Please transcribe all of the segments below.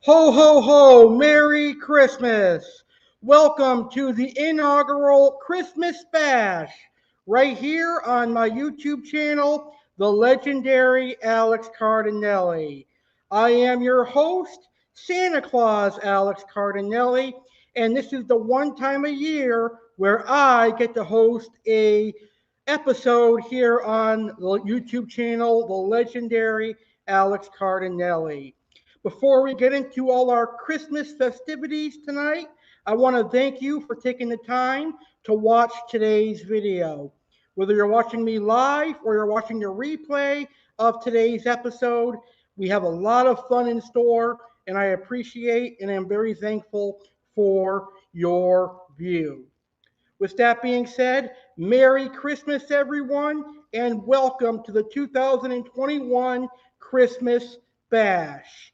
Ho, ho, ho! Merry Christmas! Welcome to the inaugural Christmas Bash right here on my YouTube channel, the Legendary Alex Cardinale. I am your host, Santa Claus Alex Cardinale, and this is the one time a year where I get to host a episode here on the YouTube channel, the Legendary Alex Cardinale. Before we get into all our Christmas festivities tonight, I want to thank you for taking the time to watch today's video. Whether you're watching me live or you're watching the replay of today's episode, we have a lot of fun in store, and I appreciate and am very thankful for your view. With that being said, Merry Christmas, everyone, and welcome to the 2021 Christmas Bash.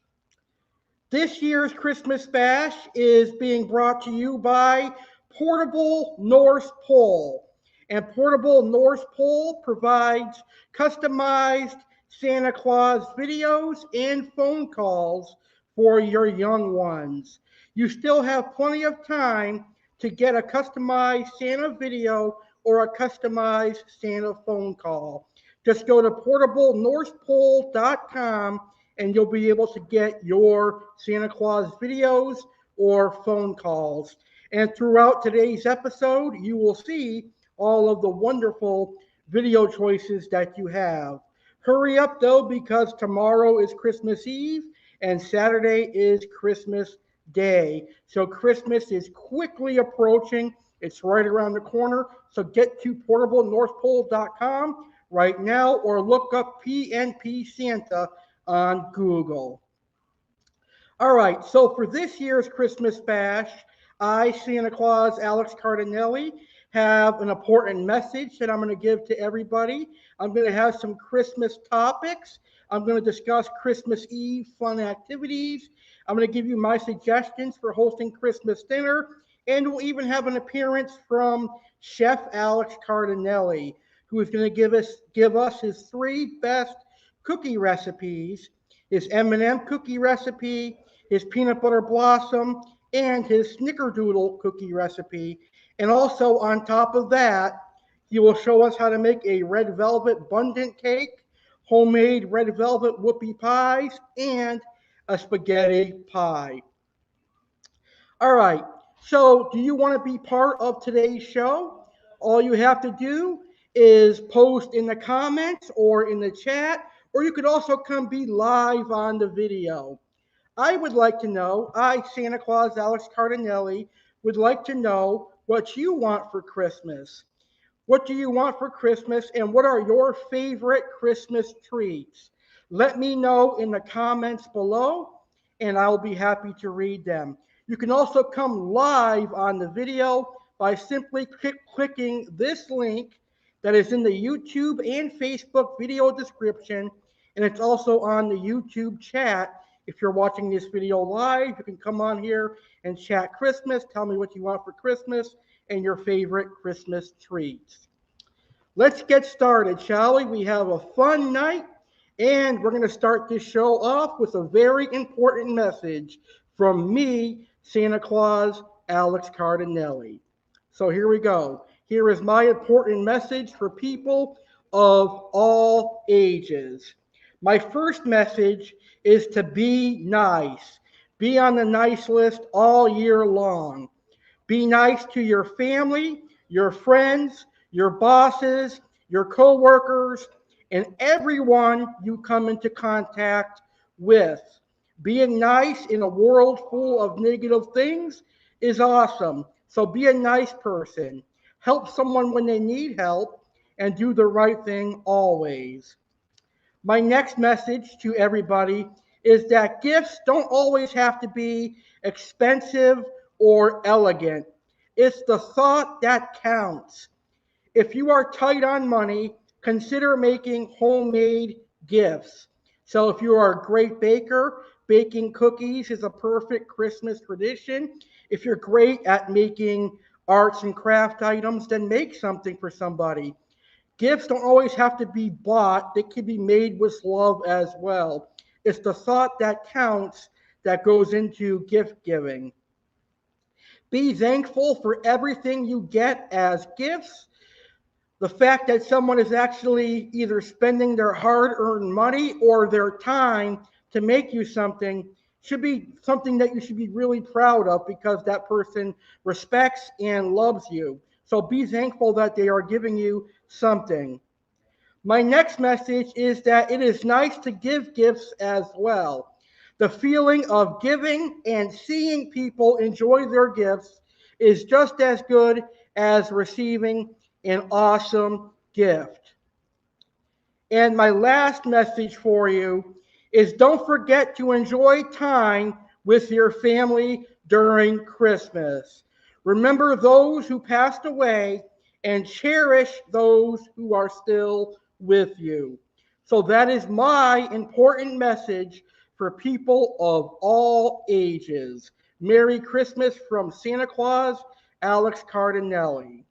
This year's Christmas Bash is being brought to you by Portable North Pole. And Portable North Pole provides customized Santa Claus videos and phone calls for your young ones. You still have plenty of time to get a customized Santa video or a customized Santa phone call. Just go to portablenorthpole.com and you'll be able to get your Santa Claus videos or phone calls. And throughout today's episode, you will see all of the wonderful video choices that you have. Hurry up though, because tomorrow is Christmas Eve and Saturday is Christmas Day. So Christmas is quickly approaching. It's right around the corner. So get to portablenorthpole.com right now or look up PNP Santa on Google. All right, so for this year's Christmas Bash, I, Santa Claus Alex Cardinale, have an important message that I'm going to give to everybody. I'm going to have some Christmas topics. I'm going to discuss Christmas Eve fun activities. I'm going to give you my suggestions for hosting Christmas dinner, and we'll even have an appearance from Chef Alex Cardinale, who is going to give us his three best cookie recipes, his M&M cookie recipe, his peanut butter blossom, and his snickerdoodle cookie recipe. And also on top of that, he will show us how to make a red velvet bundt cake, homemade red velvet whoopie pies, and a spaghetti pie. All right, so do you want to be part of today's show? All you have to do is post in the comments or in the chat, or you could also come be live on the video. I would like to know, Santa Claus Alex Cardinale, would like to know what you want for Christmas. What do you want for Christmas, and what are your favorite Christmas treats? Let me know in the comments below, and I'll be happy to read them. You can also come live on the video by simply clicking this link that is in the YouTube and Facebook video description, and it's also on the YouTube chat. If you're watching this video live, you can come on here and chat Christmas, tell me what you want for Christmas, and your favorite Christmas treats. Let's get started, shall we? We have a fun night, and we're going to start this show off with a very important message from me, Santa Claus Alex Cardinale. So here we go. Here is my important message for people of all ages. My first message is to be nice. Be on the nice list all year long. Be nice to your family, your friends, your bosses, your coworkers, and everyone you come into contact with. Being nice in a world full of negative things is awesome. So be a nice person. Help someone when they need help and do the right thing always. My next message to everybody is that gifts don't always have to be expensive or elegant. It's the thought that counts. If you are tight on money, consider making homemade gifts. So if you are a great baker, baking cookies is a perfect Christmas tradition. If you're great at making arts and craft items, then make something for somebody. Gifts don't always have to be bought. They can be made with love as well. It's the thought that counts. that goes into gift giving. Be thankful for everything you get as gifts. The fact that someone is actually either spending their hard-earned money or their time to make you something should be something that you should be really proud of, because that person respects and loves you. So be thankful that they are giving you something. My next message is that it is nice to give gifts as well. The feeling of giving and seeing people enjoy their gifts is just as good as receiving an awesome gift. And my last message for you is don't forget to enjoy time with your family during Christmas. Remember those who passed away and cherish those who are still with you. So that is my important message for people of all ages. Merry Christmas from Santa Claus Alex Cardinale.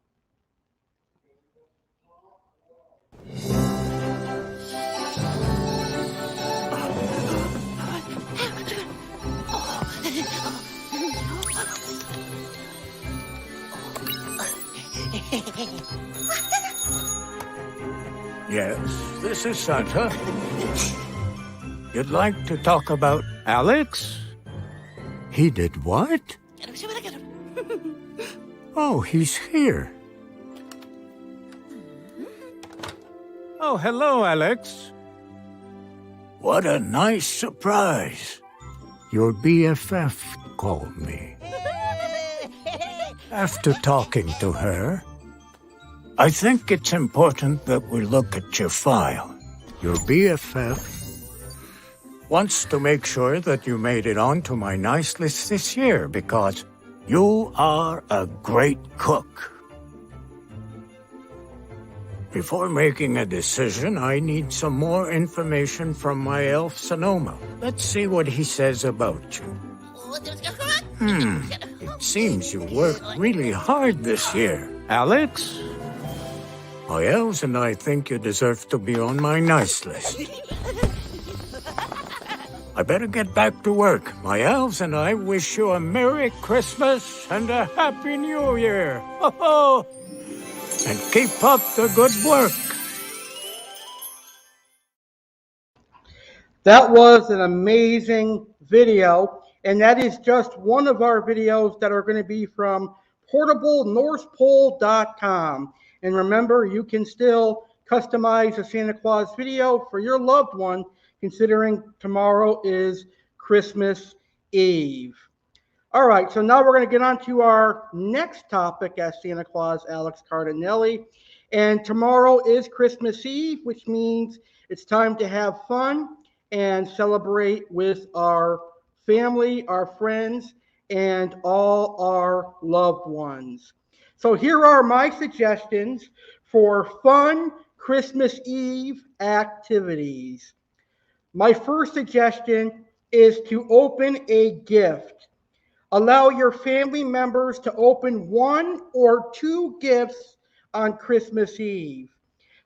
Yes, this is Santa. You'd like to talk about Alex? He did what? Oh, he's here. Oh, hello, Alex. What a nice surprise. Your BFF called me. After talking to her, I think it's important that we look at your file. Your BFF wants to make sure that you made it onto my nice list this year because you are a great cook. Before making a decision, I need some more information from my elf Sonoma. Let's see what he says about you. It seems you worked really hard this year. Alex? My elves and I think you deserve to be on my nice list. I better get back to work. My elves and I wish you a Merry Christmas and a Happy New Year. Ho-ho! And keep up the good work. That was an amazing video, and that is just one of our videos that are going to be from portablenorthpole.com. And remember, you can still customize a Santa Claus video for your loved one, considering tomorrow is Christmas Eve. All right, so now we're going to get on to our next topic as Santa Claus Alex Cardinale. And tomorrow is Christmas Eve, which means it's time to have fun and celebrate with our family, our friends, and all our loved ones. So here are my suggestions for fun Christmas Eve activities. My first suggestion is to open a gift. Allow your family members to open 1 or 2 gifts on Christmas Eve.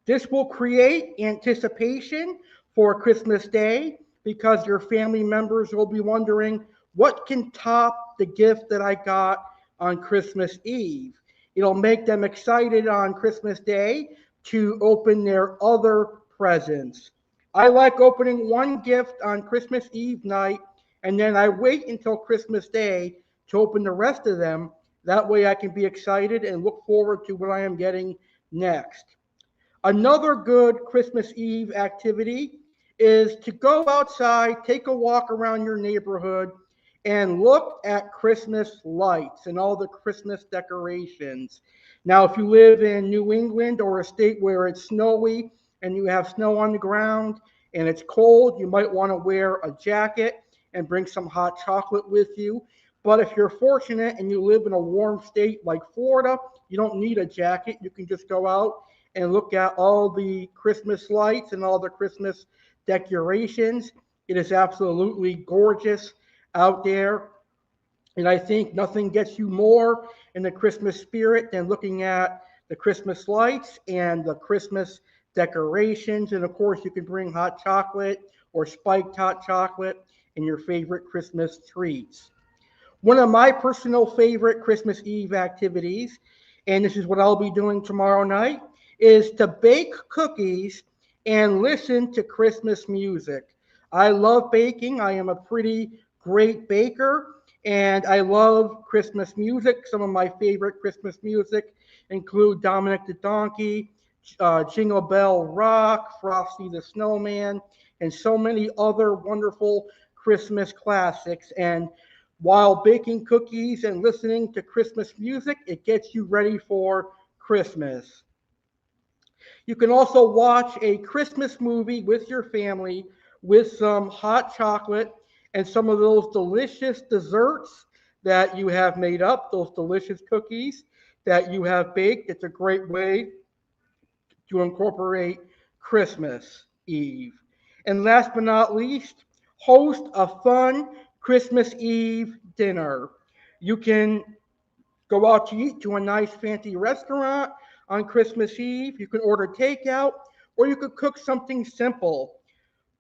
This will create anticipation for Christmas Day because your family members will be wondering, what can top the gift that I got on Christmas Eve? It'll make them excited on Christmas Day to open their other presents. I like opening 1 gift on Christmas Eve night, and then I wait until Christmas Day to open the rest of them. That way I can be excited and look forward to what I am getting next. Another good Christmas Eve activity is to go outside, take a walk around your neighborhood, and look at Christmas lights and all the Christmas decorations. Now, if you live in New England or a state where it's snowy and you have snow on the ground and it's cold, you might want to wear a jacket and bring some hot chocolate with you. But if you're fortunate and you live in a warm state like Florida, you don't need a jacket. You can just go out and look at all the Christmas lights and all the Christmas decorations. It is absolutely gorgeous out there. And I think nothing gets you more in the Christmas spirit than looking at the Christmas lights and the Christmas decorations. And of course, you can bring hot chocolate or spiked hot chocolate and your favorite Christmas treats. One of my personal favorite Christmas Eve activities, and this is what I'll be doing tomorrow night, is to bake cookies and listen to Christmas music. I love baking. I am a pretty great baker, and I love Christmas music. Some of my favorite Christmas music include Dominic the Donkey, Jingle Bell Rock, Frosty the Snowman, and so many other wonderful Christmas classics. And while baking cookies and listening to Christmas music, it gets you ready for Christmas. You can also watch a Christmas movie with your family with some hot chocolate and some of those delicious desserts that you have made up, those delicious cookies that you have baked. It's a great way to incorporate Christmas Eve. And last but not least, host a fun Christmas Eve dinner. You can go out to eat to a nice fancy restaurant on Christmas Eve. You can order takeout, or you could cook something simple.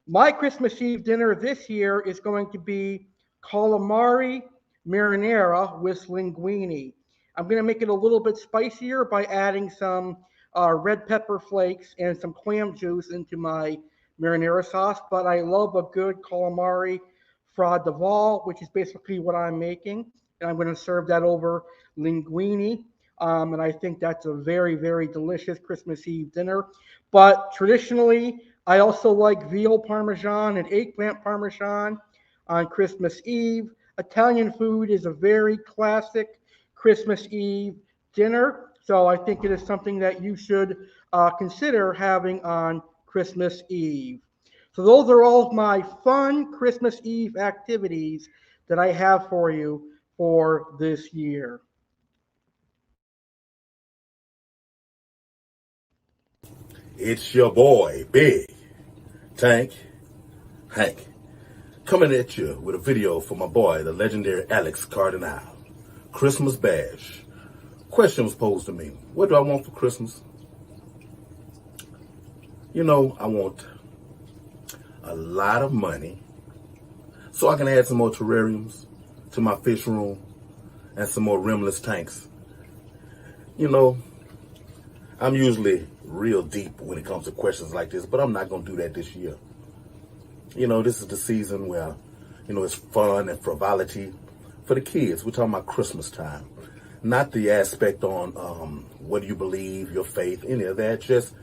My Christmas Eve dinner this year is going to be calamari marinara with linguine. I'm going to make it a little bit spicier by adding some red pepper flakes and some clam juice into my marinara sauce, but I love a good calamari frade de val, which is basically what I'm making, and I'm going to serve that over linguine. And I think that's a very, very delicious Christmas Eve dinner. But traditionally, I also like veal parmesan and eggplant parmesan on Christmas Eve. Italian food is a very classic Christmas Eve dinner, so I think it is something that you should consider having on Christmas Eve. So those are all of my fun Christmas Eve activities that I have for you for this year. It's your boy, Big Tank Hank, coming at you with a video for my boy, the legendary Alex Cardinale. Christmas bash. Question was posed to me. What do I want for Christmas? You know, I want a lot of money so I can add some more terrariums to my fish room and some more rimless tanks. You know, I'm usually real deep when it comes to questions like this, but I'm not going to do that this year. You know, this is the season where, you know, it's fun and frivolity for the kids. We're talking about Christmas time. Not the aspect on what do you believe, your faith, any of that. Just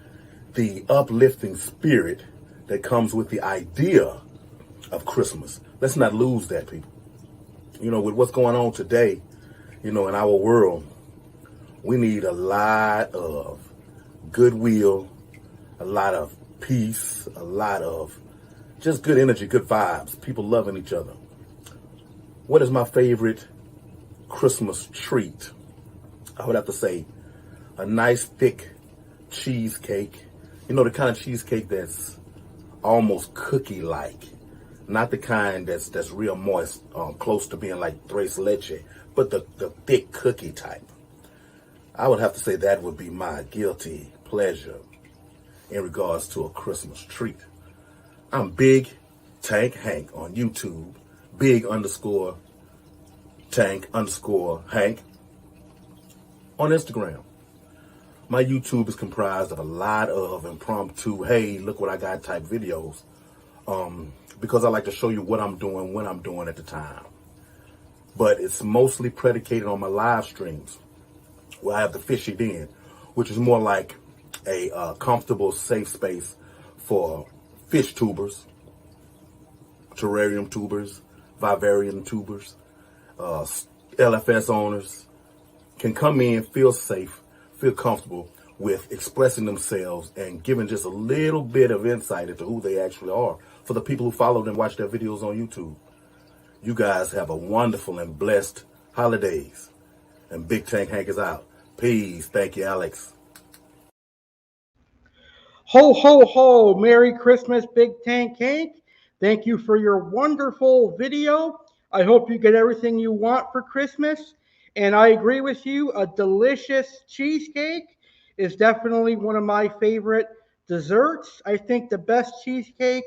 the uplifting spirit that comes with the idea of Christmas. Let's not lose that, people. You know, with what's going on today, you know, in our world, we need a lot of goodwill, a lot of peace, a lot of just good energy, good vibes, people loving each other. What is my favorite Christmas treat? I would have to say a nice thick cheesecake. You know, the kind of cheesecake that's almost cookie-like. Not the kind that's real moist, close to being like tres leche, but the thick cookie type. I would have to say that would be my guilty pleasure in regards to a Christmas treat. I'm Big Tank Hank on YouTube, Big_Tank_Hank on Instagram. My YouTube is comprised of a lot of impromptu, hey, look what I got type videos, because I like to show you what I'm doing, when I'm doing at the time. But it's mostly predicated on my live streams, where I have the Fishy Den, which is more like a comfortable, safe space for fish tubers, terrarium tubers, vivarium tubers, LFS owners can come in, feel safe, feel comfortable with expressing themselves and giving just a little bit of insight into who they actually are for the people who follow them and watch their videos on YouTube. You guys have a wonderful and blessed holidays. And Big Tank Hank is out. Peace. Thank you, Alex. Ho, ho, ho. Merry Christmas, Big Tank Hank. Thank you for your wonderful video. I hope you get everything you want for Christmas. And I agree with you. A delicious cheesecake is definitely one of my favorite desserts. I think the best cheesecake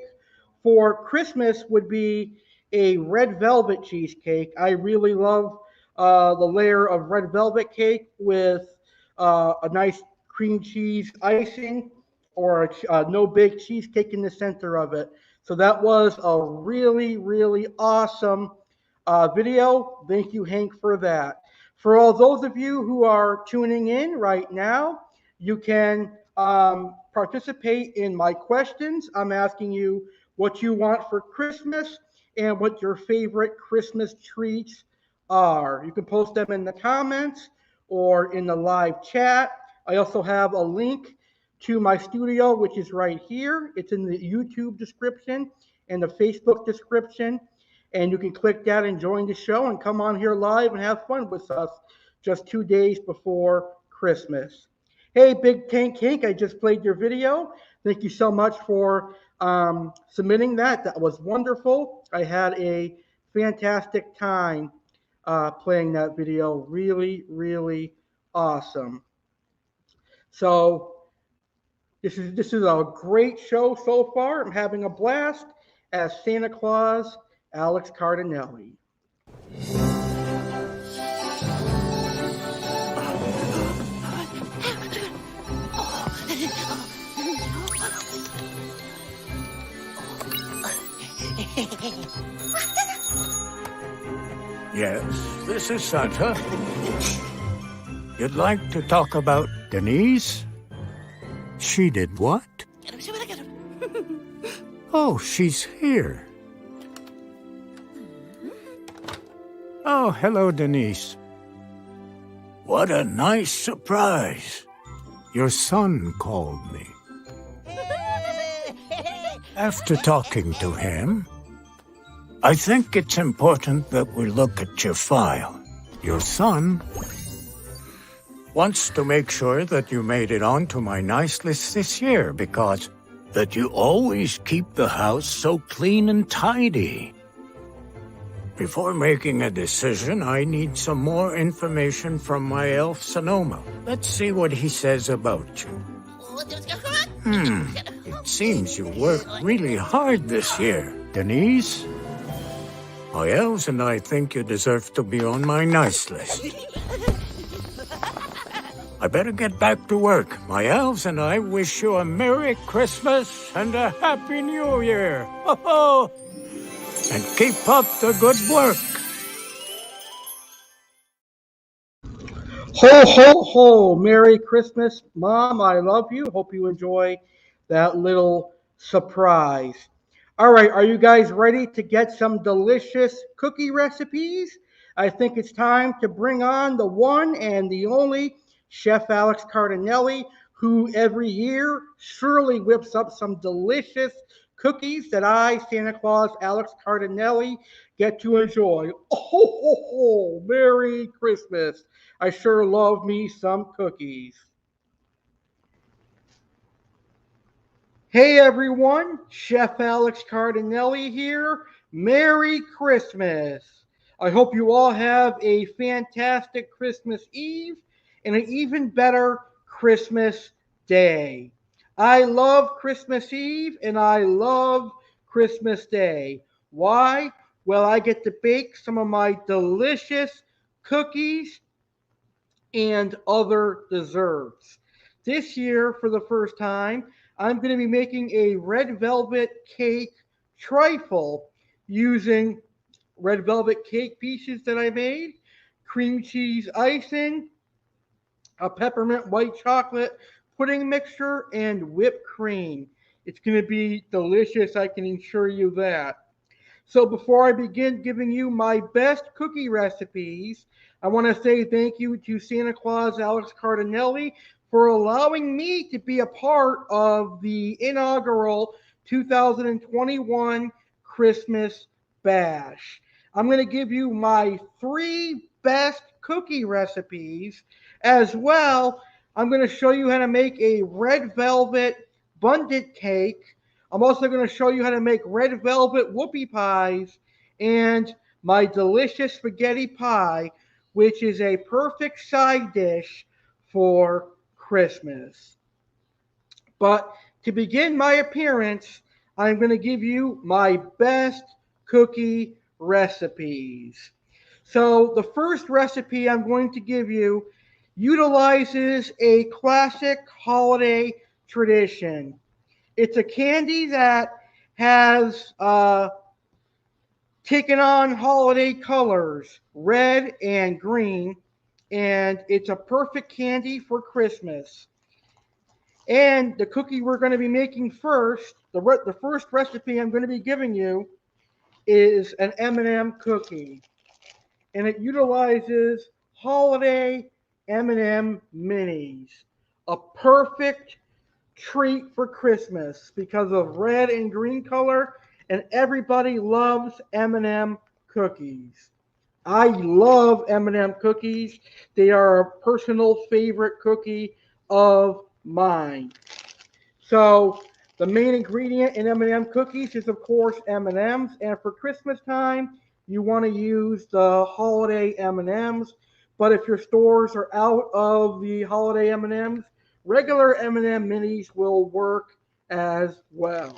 for Christmas would be a red velvet cheesecake. I really love the layer of red velvet cake with a nice cream cheese icing or a no bake cheesecake in the center of it. So that was a really, really awesome video. Thank you, Hank, for that. For all those of you who are tuning in right now, you can participate in my questions. I'm asking you what you want for Christmas and what your favorite Christmas treats are. You can post them in the comments or in the live chat. I also have a link to my studio, which is right here. It's in the YouTube description and the Facebook description. And you can click that and join the show and come on here live and have fun with us just 2 days before Christmas. Hey, Big Tank Hank, I just played your video. Thank you so much for submitting that. That was wonderful. I had a fantastic time playing that video. Really, really awesome. So this is a great show so far. I'm having a blast as Santa Claus Alex Cardinale. Yes, this is Santa. You'd like to talk about Denise? She did what? Oh, she's here. Oh, hello, Denise. What a nice surprise. Your son called me. After talking to him, I think it's important that we look at your file. Your son wants to make sure that you made it onto my nice list this year because that you always keep the house so clean and tidy. Before making a decision, I need some more information from my elf Sonoma. Let's see what he says about you. It seems you worked really hard this year. Denise, my elves and I think you deserve to be on my nice list. I better get back to work. My elves and I wish you a Merry Christmas and a Happy New Year. Ho-ho! And keep up the good work. Ho, ho, ho. Merry Christmas, Mom. I love you. Hope you enjoy that little surprise. All right, are you guys ready to get some delicious cookie recipes? I think it's time to bring on the one and the only Chef Alex Cardinale, who every year surely whips up some delicious cookies that I, Santa Claus Alex Cardinale, get to enjoy. Oh, ho, ho, Merry Christmas. I sure love me some cookies. Hey everyone, Chef Alex Cardinale here. Merry Christmas. I hope you all have a fantastic Christmas Eve and an even better Christmas Day. I love Christmas Eve and I love Christmas Day. Why? Well, I get to bake some of my delicious cookies and other desserts. This year, for the first time, I'm going to be making a red velvet cake trifle using red velvet cake pieces that I made, cream cheese icing, a peppermint white chocolate pudding mixture, and whipped cream. It's going to be delicious, I can assure you that. So before I begin giving you my best cookie recipes, I want to say thank you to Santa Claus Alex Cardinale for allowing me to be a part of the inaugural 2021 Christmas Bash. I'm going to give you my 3 best cookie recipes. As well, I'm going to show you how to make a red velvet bundt cake. I'm also going to show you how to make red velvet whoopie pies and my delicious spaghetti pie, which is a perfect side dish for Christmas. But to begin my appearance, I'm going to give you my best cookie recipes. So the first recipe I'm going to give you utilizes a classic holiday tradition. It's a candy that has taken on holiday colors, red and green, and it's a perfect candy for Christmas. And the cookie we're going to be making first, the first recipe I'm going to be giving you is an M&M cookie. And it utilizes holiday M&M minis. A perfect treat for Christmas because of red and green color, and everybody loves M&M cookies. I love M&M cookies. They are a personal favorite cookie of mine. So the main ingredient in M&M cookies is, of course, M&Ms. And for Christmas time, you want to use the holiday M&Ms. But if your stores are out of the holiday M&Ms, regular M&M minis will work as well.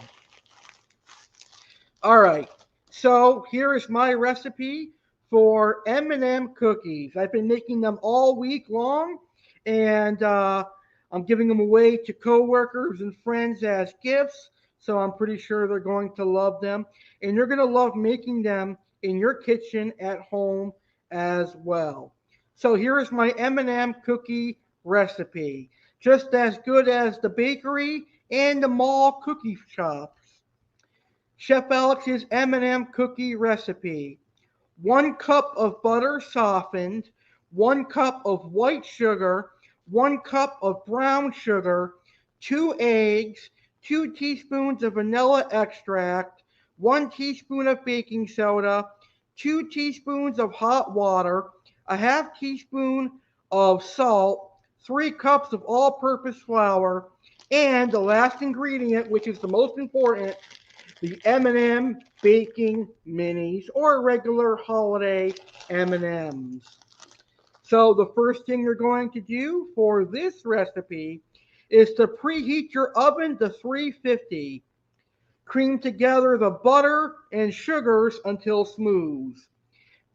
All right. So here is my recipe for M&M cookies. I've been making them all week long, and I'm giving them away to coworkers and friends as gifts, so I'm pretty sure they're going to love them. And you're going to love making them in your kitchen at home as well. So here is my M&M cookie recipe. Just as good as the bakery and the mall cookie shops. Chef Alex's M&M cookie recipe. 1 cup of butter softened, 1 cup of white sugar, 1 cup of brown sugar, 2 eggs, 2 teaspoons of vanilla extract, 1 teaspoon of baking soda, 2 teaspoons of hot water, a half teaspoon of salt, 3 cups of all-purpose flour, and the last ingredient, which is the most important, the M&M baking minis or regular holiday M&Ms. So the first thing you're going to do for this recipe is to preheat your oven to 350. Cream together the butter and sugars until smooth.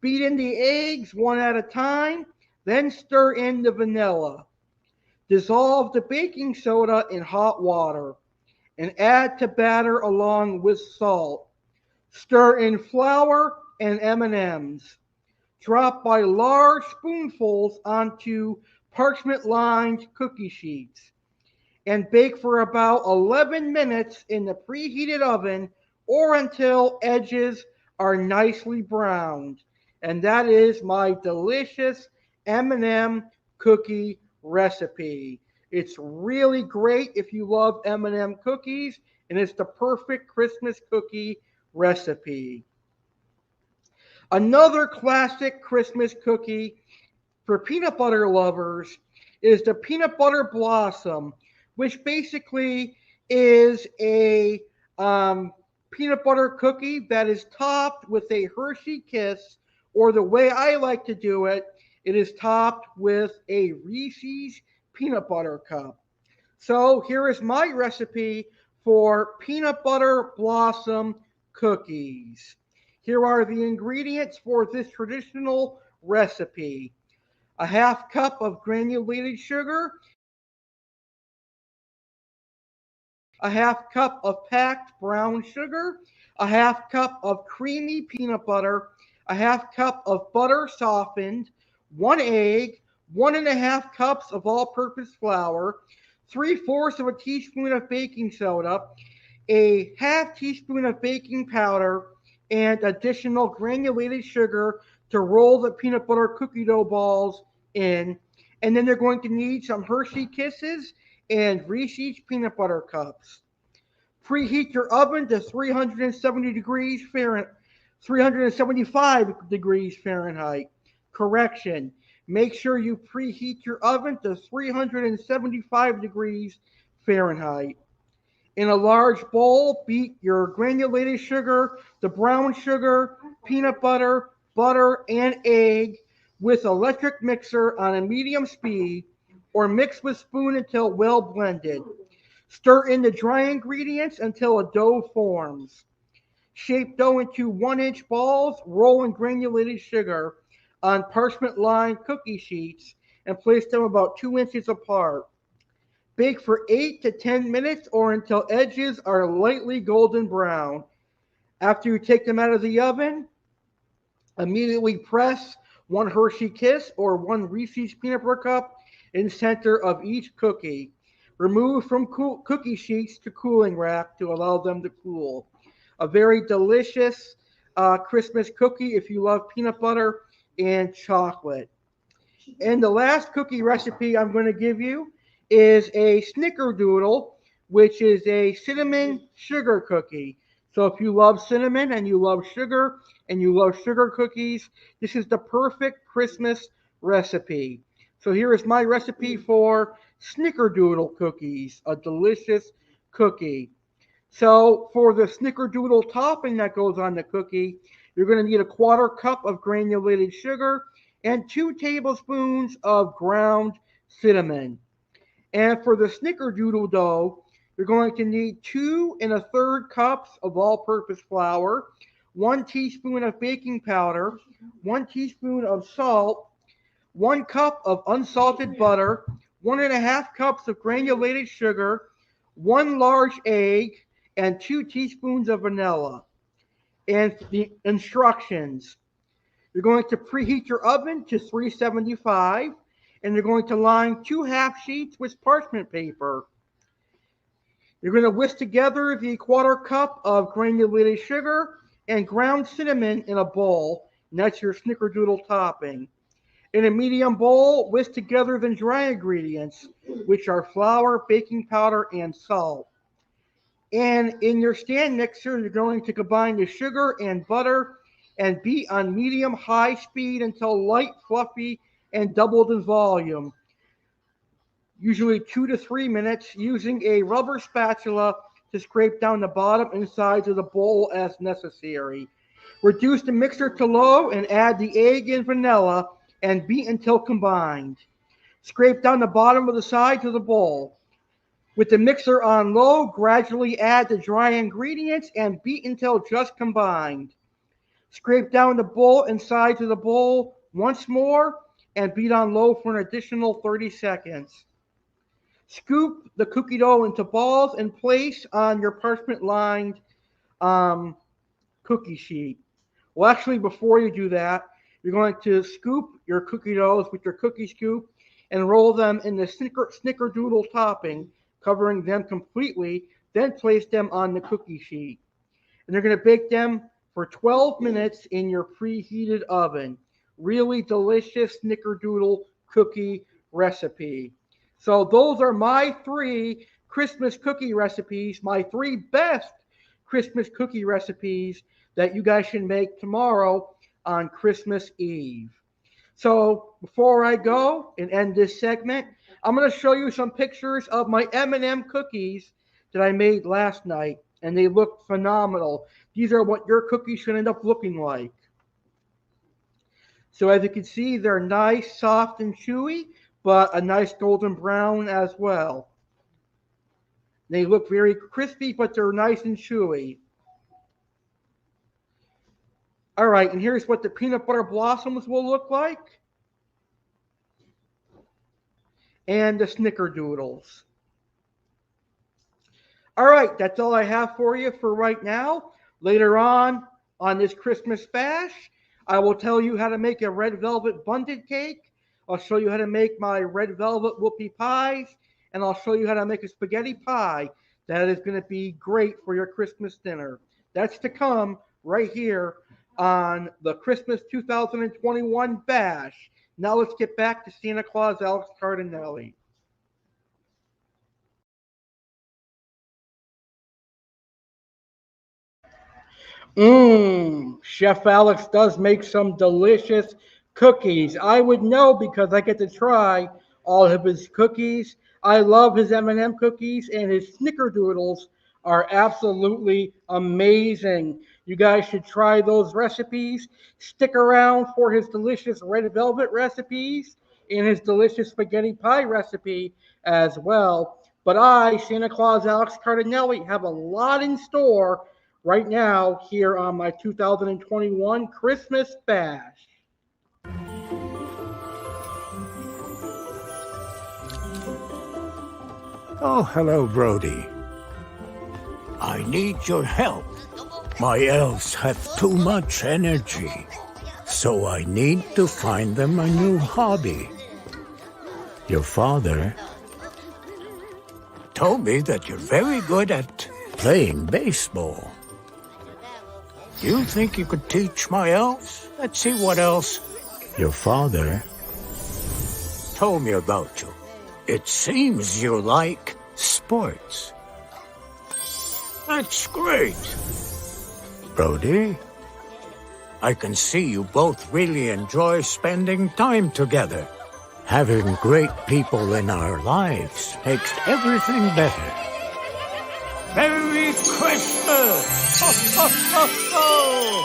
Beat in the eggs one at a time, then stir in the vanilla. Dissolve the baking soda in hot water and add to batter along with salt. Stir in flour and M&Ms. Drop by large spoonfuls onto parchment-lined cookie sheets and bake for about 11 minutes in the preheated oven or until edges are nicely browned. And that is my delicious M&M cookie recipe. It's really great if you love M&M cookies, and it's the perfect Christmas cookie recipe. Another classic Christmas cookie for peanut butter lovers is the peanut butter blossom, which basically is a peanut butter cookie that is topped with a Hershey Kiss, or the way I like to do it, it is topped with a Reese's peanut butter cup. So here is my recipe for peanut butter blossom cookies. Here are the ingredients for this traditional recipe. A half cup of granulated sugar, a half cup of packed brown sugar, a half cup of creamy peanut butter, a half cup of butter softened, 1 egg, 1.5 cups of all-purpose flour, 3/4 of a teaspoon of baking soda, a half teaspoon of baking powder, and additional granulated sugar to roll the peanut butter cookie dough balls in. And then they're going to need some Hershey Kisses and Reese's peanut butter cups. Preheat your oven to 370 degrees Fahrenheit, 375 degrees Fahrenheit. Correction. Make sure you preheat your oven to 375 degrees Fahrenheit. In a large bowl, beat your granulated sugar, the brown sugar, peanut butter, and egg with electric mixer on a medium speed, or mix with spoon until well blended. Stir in the dry ingredients until a dough forms. Shape dough into 1-inch balls, roll in granulated sugar on parchment-lined cookie sheets, and place them about 2 inches apart. Bake for 8 to 10 minutes or until edges are lightly golden brown. After you take them out of the oven, immediately press 1 Hershey Kiss or 1 Reese's peanut butter cup in the center of each cookie. Remove from cookie sheets to cooling rack to allow them to cool. A very delicious Christmas cookie if you love peanut butter and chocolate. And the last cookie recipe I'm going to give you is a Snickerdoodle, which is a cinnamon sugar cookie. So if you love cinnamon and you love sugar cookies, this is the perfect Christmas recipe. So here is my recipe for Snickerdoodle cookies, a delicious cookie. So for the Snickerdoodle topping that goes on the cookie, you're going to need a 1/4 cup of granulated sugar and 2 tablespoons of ground cinnamon. And for the Snickerdoodle dough, you're going to need 2 1/3 cups of all-purpose flour, 1 teaspoon of baking powder, 1 teaspoon of salt, 1 cup of unsalted butter, 1 1/2 cups of granulated sugar, 1 large egg, and 2 teaspoons of vanilla. And the instructions: you're going to preheat your oven to 375, and you're going to line 2 half sheets with parchment paper. You're going to whisk together the 1/4 cup of granulated sugar and ground cinnamon in a bowl, and that's your Snickerdoodle topping. In a medium bowl, whisk together the dry ingredients, which are flour, baking powder, and salt. And in your stand mixer, you're going to combine the sugar and butter and beat on medium-high speed until light, fluffy, and doubled in volume. Usually 2 to 3 minutes, using a rubber spatula to scrape down the bottom and sides of the bowl as necessary. Reduce the mixer to low and add the egg and vanilla and beat until combined. Scrape down the bottom of the sides of the bowl. With the mixer on low, gradually add the dry ingredients and beat until just combined. Scrape down the bowl and sides of the bowl once more and beat on low for an additional 30 seconds. Scoop the cookie dough into balls and place on your parchment-lined cookie sheet. Well, actually, before you do that, you're going to scoop your cookie doughs with your cookie scoop and roll them in the Snickerdoodle topping, covering them completely, then place them on the cookie sheet. And you're going to bake them for 12 minutes in your preheated oven. Really delicious Snickerdoodle cookie recipe. So those are my 3 Christmas cookie recipes, my 3 best Christmas cookie recipes that you guys should make tomorrow on Christmas Eve. So before I go and end this segment, I'm going to show you some pictures of my M&M cookies that I made last night, and they look phenomenal. These are what your cookies should end up looking like. So as you can see, they're nice, soft, and chewy, but a nice golden brown as well. They look very crispy, but they're nice and chewy. All right, and here's what the peanut butter blossoms will look like. And the Snickerdoodles. All right, that's all I have for you for right now. Later on this Christmas bash, I will tell you how to make a red velvet bundt cake. I'll show you how to make my red velvet whoopie pies, and I'll show you how to make a spaghetti pie. That is going to be great for your Christmas dinner. That's to come right here on the Christmas 2021 bash. Now let's get back to Santa Claus Alex Cardinale. Chef Alex does make some delicious cookies. I would know because I get to try all of his cookies. I love his M&M cookies, and his Snickerdoodles are absolutely amazing. You guys should try those recipes. Stick around for his delicious red velvet recipes and his delicious spaghetti pie recipe as well. But I, Santa Claus Alex Cardinale, have a lot in store right now here on my 2021 Christmas Bash. Oh, hello, Brody. I need your help. My elves have too much energy, so I need to find them a new hobby. Your father told me that you're very good at playing baseball. Do you think you could teach my elves? Let's see what else. Your father told me about you. It seems you like sports. That's great. Brody, I can see you both really enjoy spending time together. Having great people in our lives makes everything better. Merry Christmas! Ho, ho, ho, ho!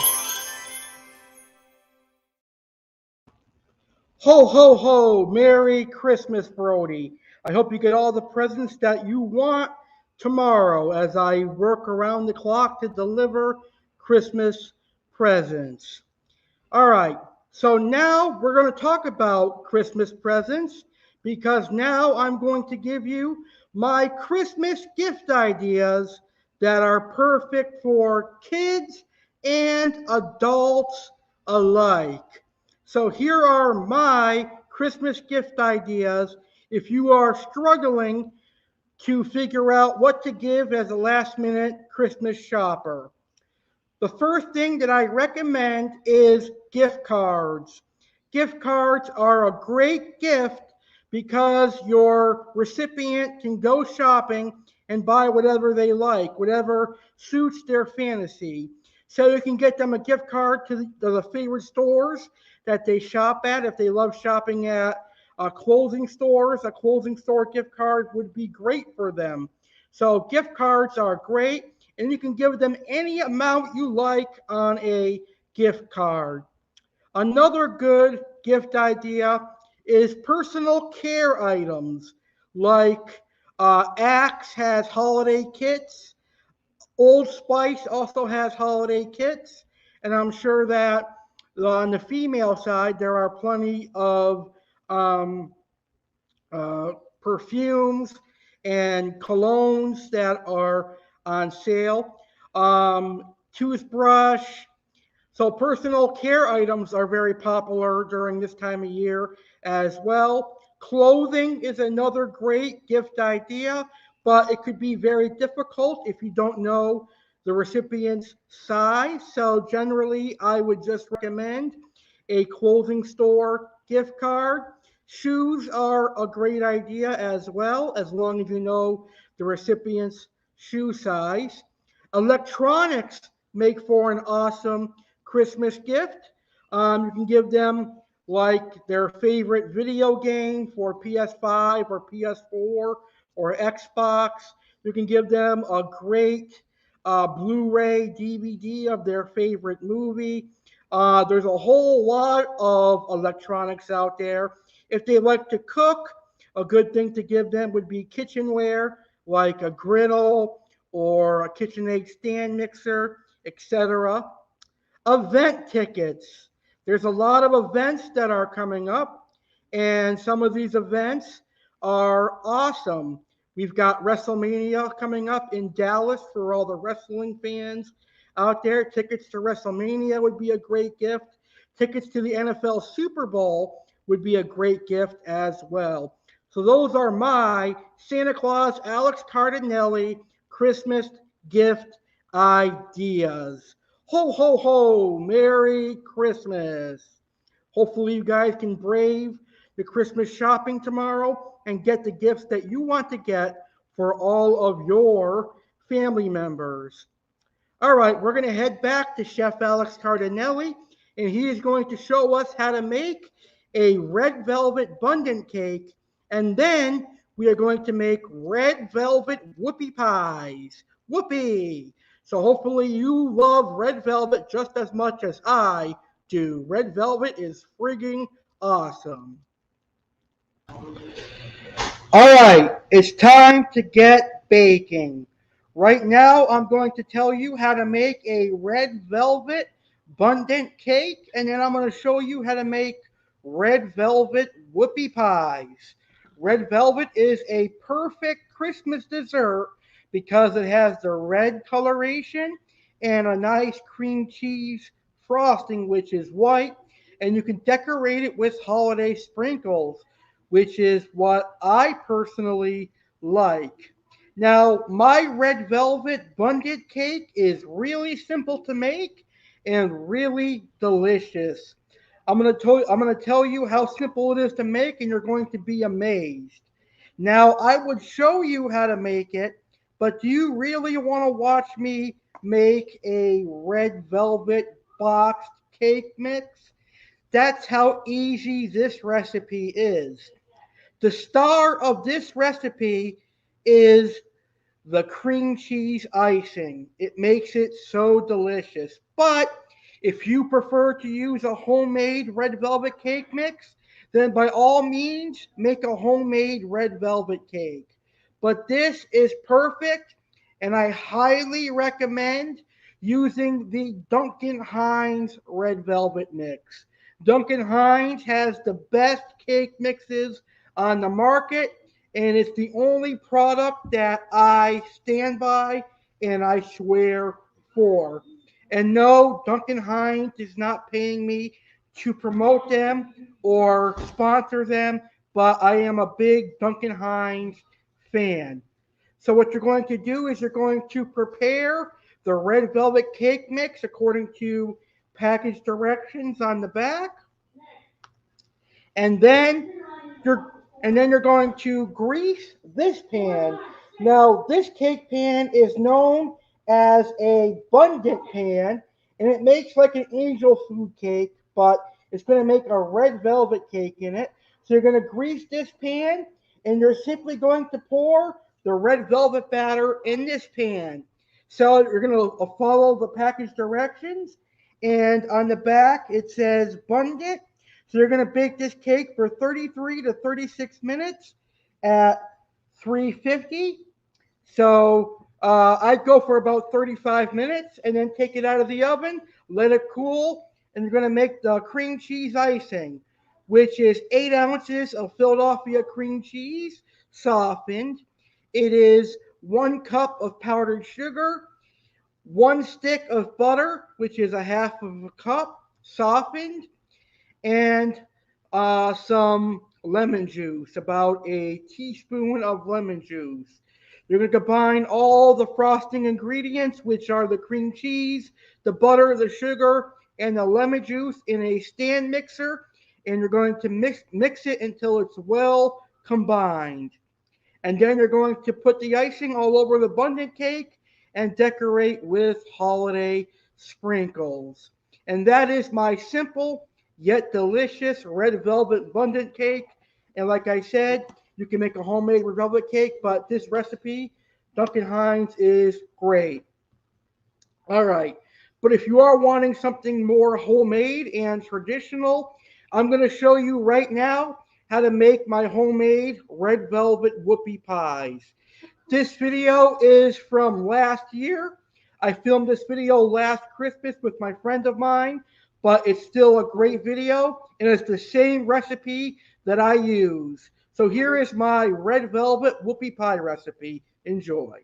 Ho, ho, ho! Merry Christmas, Brody. I hope you get all the presents that you want tomorrow as I work around the clock to deliver Christmas presents. All right, so now we're going to talk about Christmas presents because now I'm going to give you my Christmas gift ideas that are perfect for kids and adults alike. So here are my Christmas gift ideas if you are struggling to figure out what to give as a last-minute Christmas shopper. The first thing that I recommend is gift cards. Gift cards are a great gift because your recipient can go shopping and buy whatever they like, whatever suits their fantasy. So you can get them a gift card to the favorite stores that they shop at. If they love shopping at clothing stores, a clothing store gift card would be great for them. So gift cards are great, and you can give them any amount you like on a gift card. Another good gift idea is personal care items like Axe has holiday kits. Old Spice also has holiday kits, and I'm sure that on the female side there are plenty of um, perfumes and colognes that are on sale. Toothbrush. So personal care items are very popular during this time of year as well. Clothing is another great gift idea, but it could be very difficult if you don't know the recipient's size. So generally, I would just recommend a clothing store gift card. Shoes are a great idea as well, as long as you know the recipient's shoe size. Electronics make for an awesome Christmas gift. You can give them like their favorite video game for PS5 or PS4 or Xbox. You can give them a great Blu-ray DVD of their favorite movie. There's a whole lot of electronics out there. If they like to cook, a good thing to give them would be kitchenware like a griddle or a KitchenAid stand mixer, etc. Event tickets. There's a lot of events that are coming up, and some of these events are awesome. We've got WrestleMania coming up in Dallas for all the wrestling fans out there. Tickets to WrestleMania would be a great gift. Tickets to the NFL Super Bowl would be a great gift as well. So those are my Santa Claus Alex Cardinale Christmas gift ideas. Ho, ho, ho, Merry Christmas. Hopefully you guys can brave the Christmas shopping tomorrow and get the gifts that you want to get for all of your family members. All right, we're going to head back to Chef Alex Cardinale, and he is going to show us how to make a red velvet bundt cake, and then we are going to make red velvet whoopie pies. Whoopie! So hopefully you love red velvet just as much as I do. Red velvet is frigging awesome. All right, it's time to get baking. Right now, I'm going to tell you how to make a red velvet bundt cake, and then I'm going to show you how to make red velvet whoopie pies. Red velvet is a perfect Christmas dessert because it has the red coloration and a nice cream cheese frosting, which is white, and you can decorate it with holiday sprinkles, which is what I personally like. Now, my red velvet bundt cake is really simple to make and really delicious. I'm going to tell you how simple it is to make, and you're going to be amazed. Now, I would show you how to make it, but do you really want to watch me make a red velvet boxed cake mix? That's how easy this recipe is. The star of this recipe is the cream cheese icing. It makes it so delicious. But if you prefer to use a homemade red velvet cake mix, then by all means, make a homemade red velvet cake. But this is perfect, and I highly recommend using the Duncan Hines red velvet mix. Duncan Hines has the best cake mixes on the market, and it's the only product that I stand by and I swear for. And no, Duncan Hines is not paying me to promote them or sponsor them, but I am a big Duncan Hines fan. So what you're going to do is you're going to prepare the red velvet cake mix according to package directions on the back. And then you're going to grease this pan. Now, this cake pan is known as a bundt pan, and it makes like an angel food cake, but it's going to make a red velvet cake in it. So you're going to grease this pan, and you're simply going to pour the red velvet batter in this pan. So you're going to follow the package directions, and on the back it says bundt. So you're going to bake this cake for 33 to 36 minutes at 350. So I'd go for about 35 minutes and then take it out of the oven, let it cool, and you're going to make the cream cheese icing, which is 8 ounces of Philadelphia cream cheese, softened. It is 1 cup of powdered sugar, 1 stick of butter, which is a half of a cup, softened, and some lemon juice, about a teaspoon of lemon juice. You're going to combine all the frosting ingredients, which are the cream cheese, the butter, the sugar, and the lemon juice in a stand mixer, and you're going to mix it until it's well combined. And then you're going to put the icing all over the bundt cake and decorate with holiday sprinkles. And that is my simple yet delicious red velvet bundt cake. And like I said, you can make a homemade red velvet cake, but this recipe, Duncan Hines, is great. All right. But if you are wanting something more homemade and traditional, I'm going to show you right now how to make my homemade red velvet whoopie pies. This video is from last year. I filmed this video last Christmas with my friend of mine, but it's still a great video, and it's the same recipe that I use. So here is my red velvet whoopie pie recipe. Enjoy.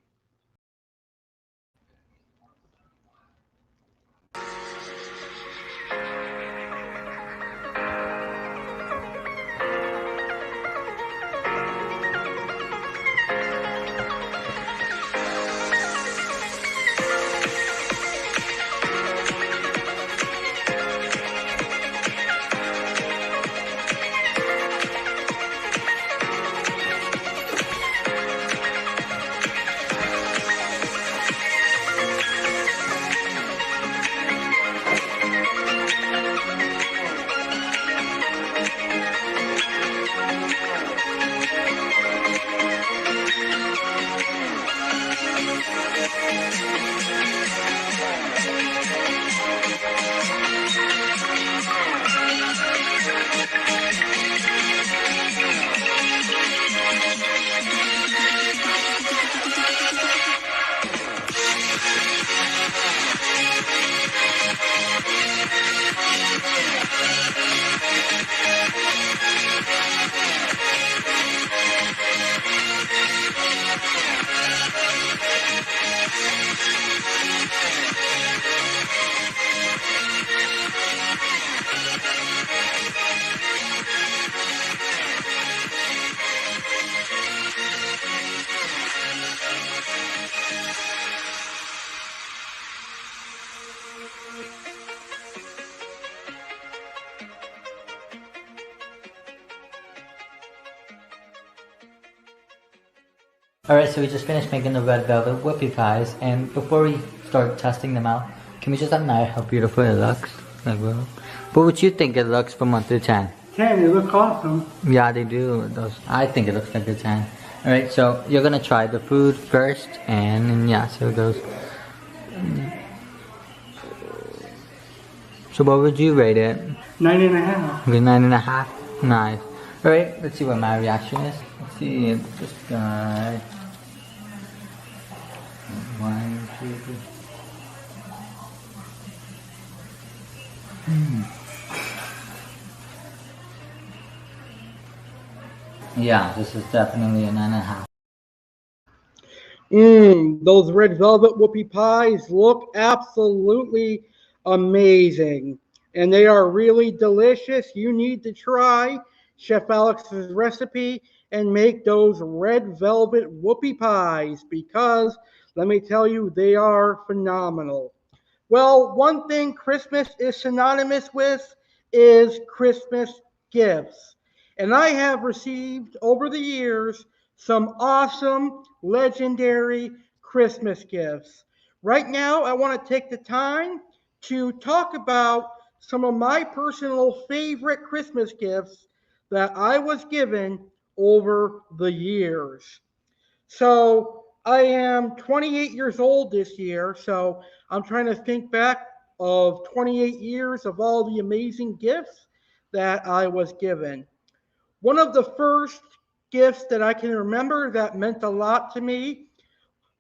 Alright, so we just finished making the red velvet whoopie pies, and before we start testing them out, can we just admire how beautiful it looks? Like, well, what would you think it looks from 1 to 10? 10, they look awesome. Yeah, they do. I think it looks like a 10. Alright, so you're gonna try the food first, and yeah, so it goes. So what would you rate it? 9.5. Okay, 9.5. Nice. Alright, let's see what my reaction is. Let's see this guy. 1, 2, 3. Yeah, this is definitely a 9.5. Those red velvet whoopie pies look absolutely amazing. And they are really delicious. You need to try Chef Alex's recipe and make those red velvet whoopie pies because, let me tell you, they are phenomenal. Well, one thing Christmas is synonymous with is Christmas gifts. And I have received over the years some awesome, legendary Christmas gifts. Right now, I want to take the time to talk about some of my personal favorite Christmas gifts that I was given over the years. So I am 28 years old this year, so I'm trying to think back of 28 years of all the amazing gifts that I was given. One of the first gifts that I can remember that meant a lot to me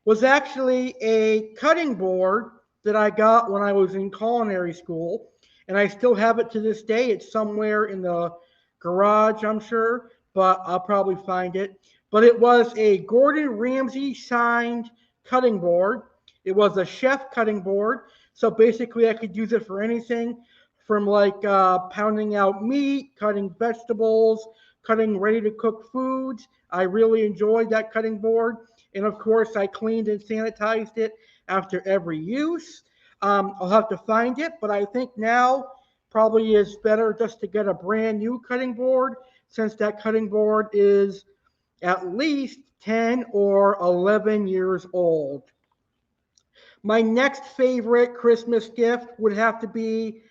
was actually a cutting board that I got when I was in culinary school, and I still have it to this day. It's somewhere in the garage, I'm sure, but I'll probably find it. But it was a Gordon Ramsay signed cutting board. It was a chef cutting board, so basically I could use it for anything from like pounding out meat, cutting vegetables, cutting ready to cook foods. I really enjoyed that cutting board. And of course, I cleaned and sanitized it after every use. I'll have to find it, but I think now probably is better just to get a brand new cutting board since that cutting board is at least 10 or 11 years old. My next favorite Christmas gift would have to be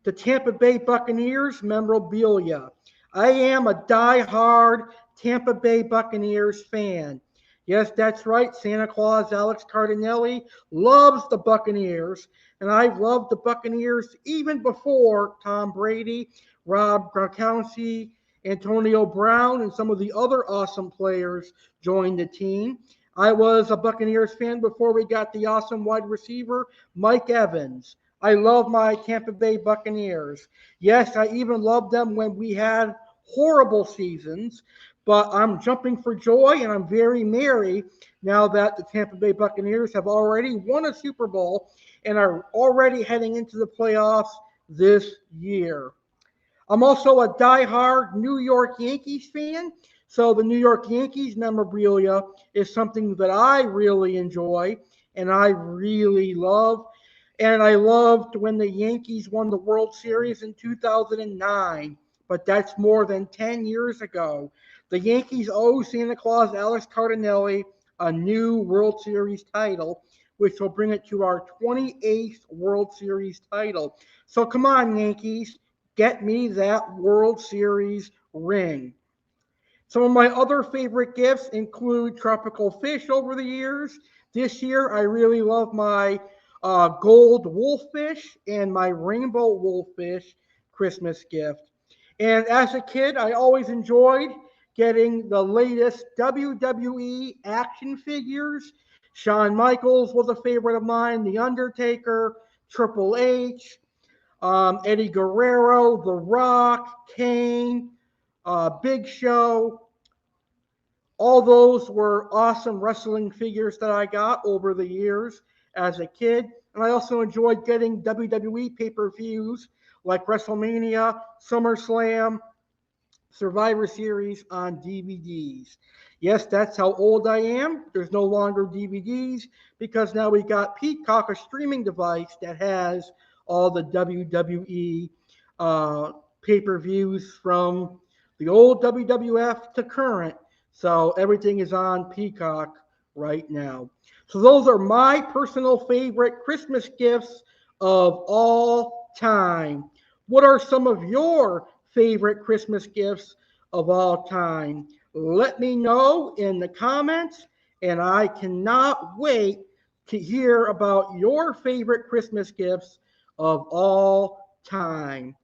the Tampa Bay Buccaneers memorabilia. I am a die-hard Tampa Bay Buccaneers fan. Yes, that's right. Santa Claus Alex Cardinale loves the Buccaneers, and I've loved the Buccaneers even before Tom Brady, Rob Gronkowski, Antonio Brown, and some of the other awesome players joined the team. I was a Buccaneers fan before we got the awesome wide receiver, Mike Evans. I love my Tampa Bay Buccaneers. Yes, I even loved them when we had horrible seasons, but I'm jumping for joy and I'm very merry now that the Tampa Bay Buccaneers have already won a Super Bowl and are already heading into the playoffs this year. I'm also a diehard New York Yankees fan, so the New York Yankees memorabilia is something that I really enjoy and I really love. And I loved when the Yankees won the World Series in 2009, but that's more than 10 years ago. The Yankees owe Santa Claus Alex Cardinale a new World Series title, which will bring it to our 28th World Series title. So come on, Yankees, get me that World Series ring. Some of my other favorite gifts include tropical fish over the years. This year, I really love my gold wolffish and my rainbow wolffish Christmas gift. And as a kid, I always enjoyed getting the latest WWE action figures. Shawn Michaels was a favorite of mine, The Undertaker, Triple H, Eddie Guerrero, The Rock, Kane, Big Show. All those were awesome wrestling figures that I got over the years as a kid. And I also enjoyed getting WWE pay-per-views like WrestleMania, SummerSlam, Survivor Series on DVDs. Yes, that's how old I am. There's no longer DVDs because now we got Peacock, a streaming device that has all the WWE pay-per-views from the old WWF to current. So everything is on Peacock right now. So those are my personal favorite Christmas gifts of all time. What are some of your favorite Christmas gifts of all time? Let me know in the comments, and I cannot wait to hear about your favorite Christmas gifts of all time.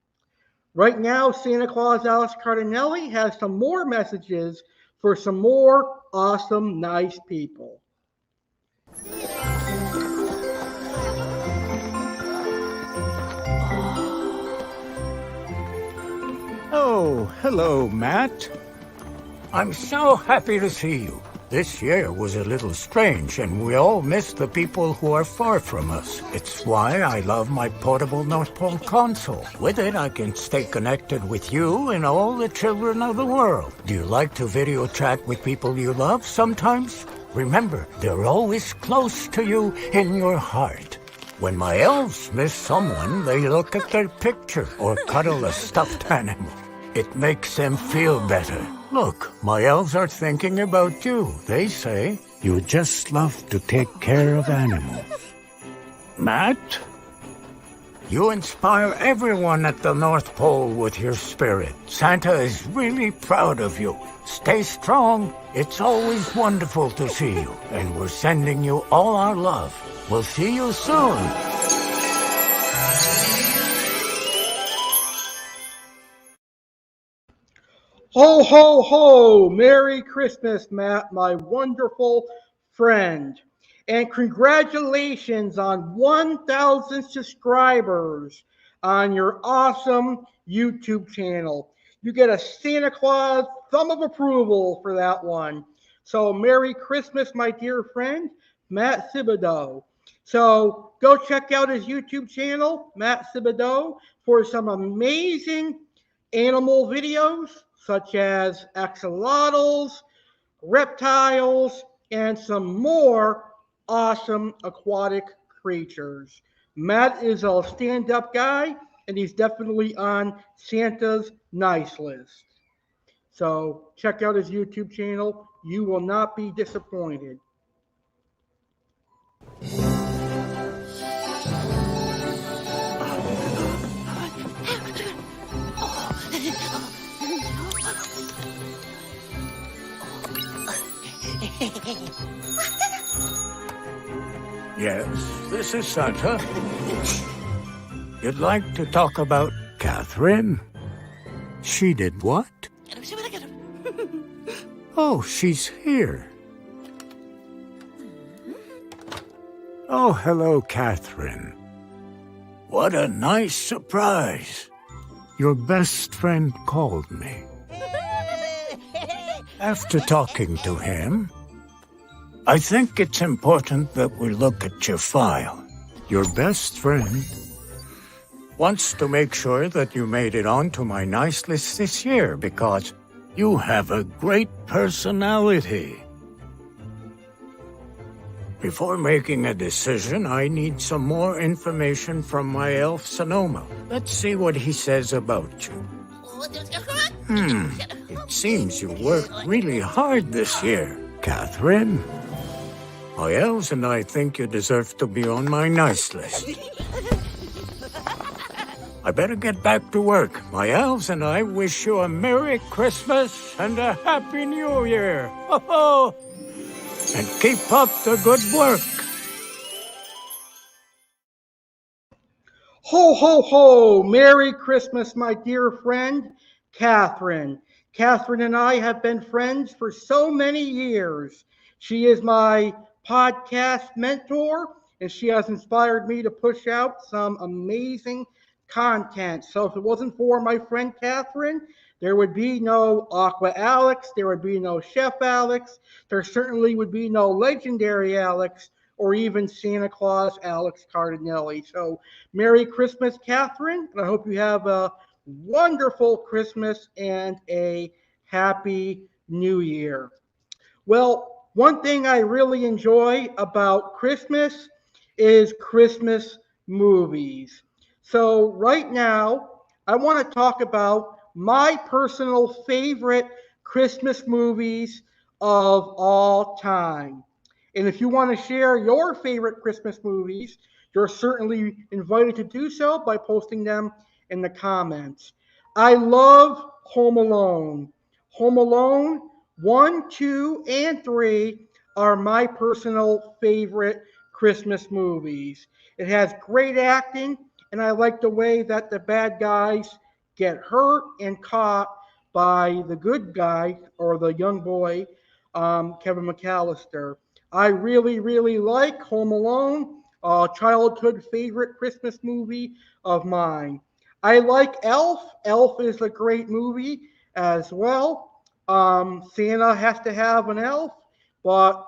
Right now, Santa Claus Alex Cardinale has some more messages for some more awesome, nice people. Oh, hello, Matt. I'm so happy to see you. This year was a little strange, and we all miss the people who are far from us. It's why I love my portable North Pole console. With it, I can stay connected with you and all the children of the world. Do you like to video chat with people you love sometimes? Remember, they're always close to you in your heart. When my elves miss someone, they look at their picture or cuddle a stuffed animal. It makes them feel better. Look, my elves are thinking about you. They say you just love to take care of animals. Matt, you inspire everyone at the North Pole with your spirit. Santa is really proud of you. Stay strong. It's always wonderful to see you, and we're sending you all our love. We'll see you soon. Ho, ho, ho! Merry Christmas, Matt, my wonderful friend. And congratulations on 1,000 subscribers on your awesome YouTube channel. You get a Santa Claus thumb of approval for that one. So Merry Christmas, my dear friend, Matt Thibodeau. So go check out his YouTube channel, Matt Thibodeau, for some amazing animal videos such as axolotls, reptiles, and some more awesome aquatic creatures. Matt is a stand-up guy, and he's definitely on Santa's nice list. So check out his YouTube channel. You will not be disappointed. Yes, this is Santa. You'd like to talk about Catherine? She did what? Oh, she's here. Oh, hello, Catherine. What a nice surprise. Your best friend called me. After talking to him, I think it's important that we look at your file. Your best friend wants to make sure that you made it onto my nice list this year because you have a great personality. Before making a decision, I need some more information from my elf Sonoma. Let's see what he says about you. It seems you worked really hard this year, Catherine. My elves and I think you deserve to be on my nice list. I better get back to work. My elves and I wish you a Merry Christmas and a Happy New Year. Ho-ho! And keep up the good work. Ho, ho, ho! Merry Christmas, my dear friend, Catherine. Catherine and I have been friends for so many years. She is my podcast mentor, and she has inspired me to push out some amazing content. So if it wasn't for my friend Catherine, there would be no Aqua Alex, there would be no Chef Alex, there certainly would be no Legendary Alex, or even Santa Claus Alex Cardinale. So Merry Christmas, Catherine, and I hope you have a wonderful Christmas and a Happy New Year. Well, one thing I really enjoy about Christmas is Christmas movies. So right now, I want to talk about my personal favorite Christmas movies of all time. And if you want to share your favorite Christmas movies, you're certainly invited to do so by posting them in the comments. I love Home Alone. Home Alone 1, 2, and 3 are my personal favorite Christmas movies. It has great acting, and I like the way that the bad guys get hurt and caught by the good guy or the young boy, Kevin McAllister. I really, really like Home Alone, a childhood favorite Christmas movie of mine. I like Elf. Elf is a great movie as well. Santa has to have an elf, but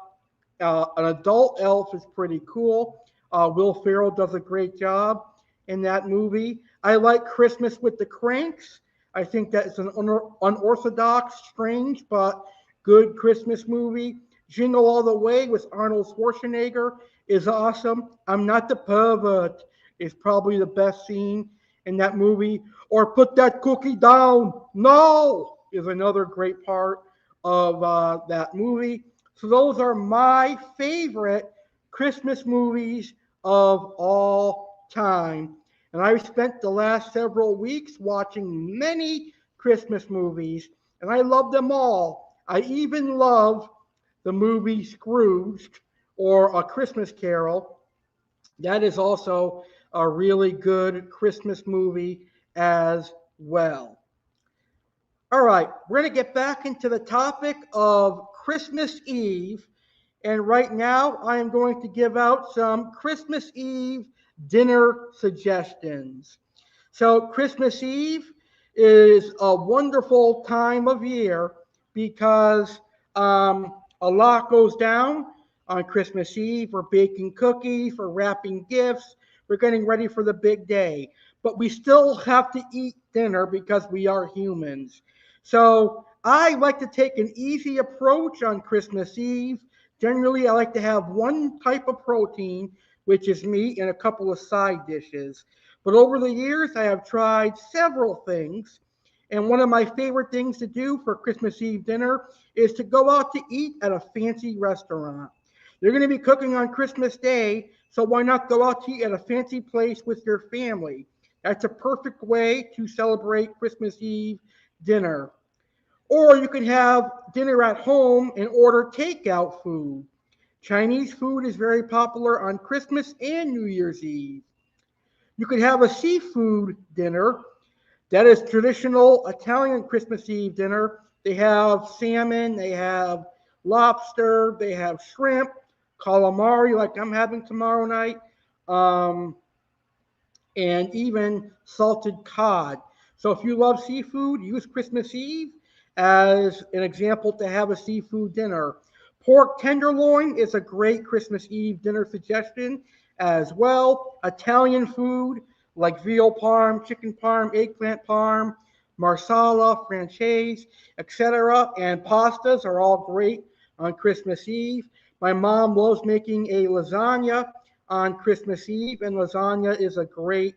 an adult elf is pretty cool. Will Ferrell does a great job in that movie. I like Christmas with the Cranks. I think that's an unorthodox, strange, but good Christmas movie. Jingle All the Way with Arnold Schwarzenegger is awesome. I'm Not the Pervert is probably the best scene in that movie. Or Put That Cookie Down. No is another great part of that movie. So those are my favorite Christmas movies of all time. And I've spent the last several weeks watching many Christmas movies, and I love them all. I even love the movie Scrooged or A Christmas Carol. That is also a really good Christmas movie as well. All right, we're going to get back into the topic of Christmas Eve. And right now, I am going to give out some Christmas Eve dinner suggestions. So Christmas Eve is a wonderful time of year because a lot goes down on Christmas Eve. We're baking cookies, we're wrapping gifts, we're getting ready for the big day. But we still have to eat dinner because we are humans. So I like to take an easy approach on Christmas Eve. Generally, I like to have one type of protein, which is meat, and a couple of side dishes. But over the years, I have tried several things. And one of my favorite things to do for Christmas Eve dinner is to go out to eat at a fancy restaurant. You're going to be cooking on Christmas Day, so why not go out to eat at a fancy place with your family? That's a perfect way to celebrate Christmas Eve dinner. Or you can have dinner at home and order takeout food. Chinese food is very popular on Christmas and New Year's Eve. You could have a seafood dinner. That is traditional Italian Christmas Eve dinner. They have salmon, they have lobster, they have shrimp, calamari like I'm having tomorrow night, and even salted cod. So if you love seafood, use Christmas Eve as an example to have a seafood dinner. Pork tenderloin is a great Christmas Eve dinner suggestion as well. Italian food like veal parm, chicken parm, eggplant parm, marsala, franchise, etc. And pastas are all great on Christmas Eve. My mom loves making a lasagna on Christmas Eve, and lasagna is a great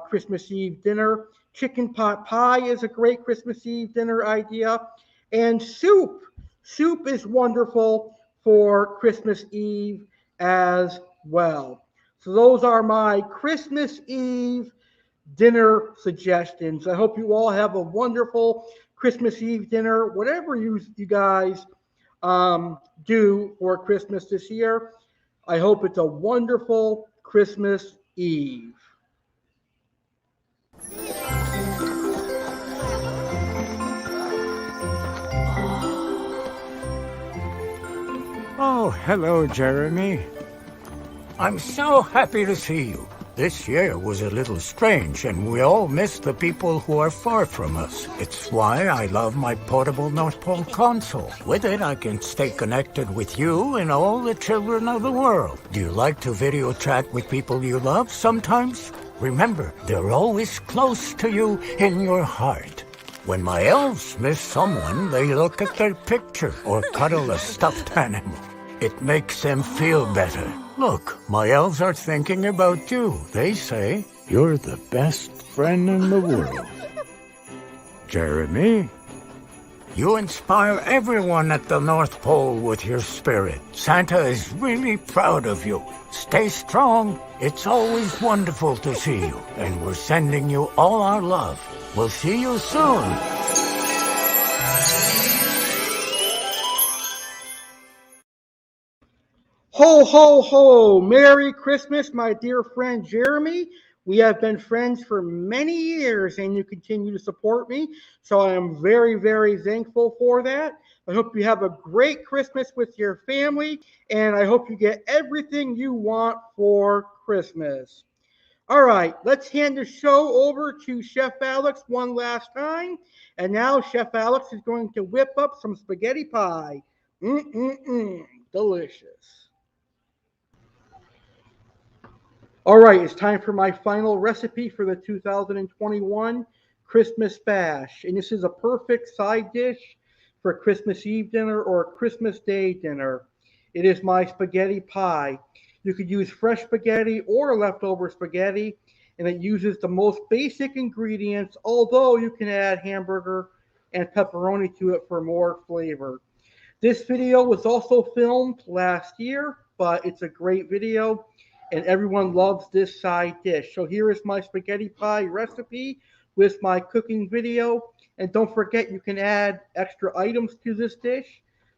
Christmas Eve dinner. Chicken pot pie is a great Christmas Eve dinner idea. And soup. Soup is wonderful for Christmas Eve as well. So those are my Christmas Eve dinner suggestions. I hope you all have a wonderful Christmas Eve dinner, whatever you guys do for Christmas this year. I hope it's a wonderful Christmas Eve. Oh, hello, Jeremy. I'm so happy to see you. This year was a little strange, and we all miss the people who are far from us. It's why I love my portable North Pole console. With it, I can stay connected with you and all the children of the world. Do you like to video chat with people you love sometimes? Remember, they're always close to you in your heart. When my elves miss someone, they look at their picture or cuddle a stuffed animal. It makes them feel better. Look, my elves are thinking about you. They say, you're the best friend in the world. Jeremy, You inspire everyone at the North Pole with your spirit. Santa is really proud of you. Stay strong. It's always wonderful to see you, and we're sending you all our love. We'll see you soon. Ho, ho, ho! Merry Christmas, my dear friend Jeremy. We have been friends for many years, and you continue to support me. So I am very, very thankful for that. I hope you have a great Christmas with your family, and I hope you get everything you want for Christmas. All right, let's hand the show over to Chef Alex one last time. And now Chef Alex is going to whip up some spaghetti pie. Delicious. All right, it's time for my final recipe for the 2021 Christmas bash. And this is a perfect side dish for Christmas Eve dinner or Christmas Day dinner. It is my spaghetti pie. You could use fresh spaghetti or leftover spaghetti, and it uses the most basic ingredients, although you can add hamburger and pepperoni to it for more flavor. This video was also filmed last year, but it's a great video, and everyone loves this side dish. So here is my spaghetti pie recipe with my cooking video. And don't forget, you can add extra items to this dish,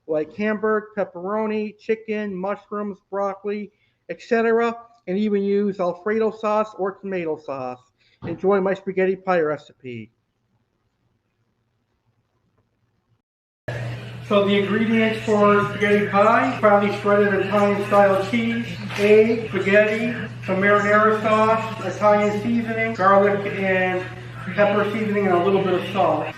like hamburger, pepperoni, chicken, mushrooms, broccoli, etc. And even use Alfredo sauce or tomato sauce. Enjoy my spaghetti pie recipe. So the ingredients for spaghetti pie: finely shredded Italian-style cheese, egg, spaghetti, some marinara sauce, Italian seasoning, garlic and pepper seasoning, and a little bit of salt.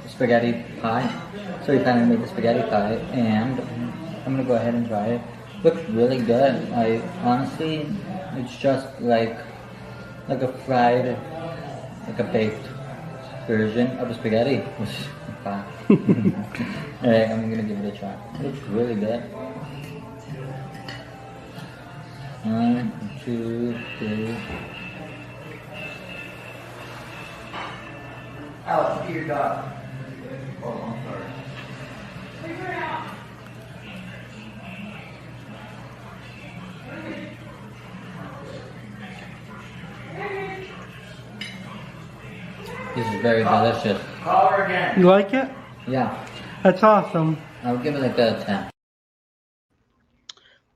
Spaghetti pie. So we finally made the spaghetti pie, and I'm gonna go ahead and try it. Looks really good. I honestly, it's just like a fried, like a baked version of a spaghetti. Alright, I'm gonna give it a try. It looks really good. 1, 2, 3. Alex, be your dog. Oh, I'm sorry. This is very delicious. Call her again. You like it? Yeah, That's awesome. I would give it like a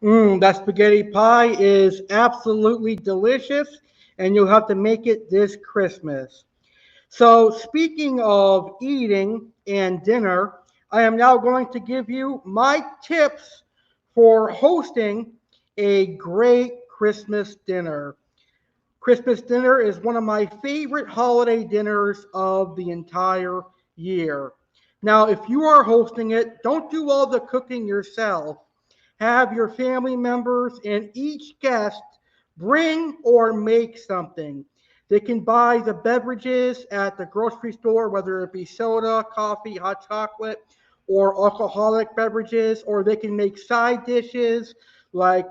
10. That spaghetti pie is absolutely delicious, and you'll have to make it this Christmas. So speaking of eating and dinner, I am now going to give you my tips for hosting a great Christmas dinner. Christmas dinner is one of my favorite holiday dinners of the entire year. Now, if you are hosting it, don't do all the cooking yourself. Have your family members and each guest bring or make something. They can buy the beverages at the grocery store, whether it be soda, coffee, hot chocolate, or alcoholic beverages, or they can make side dishes like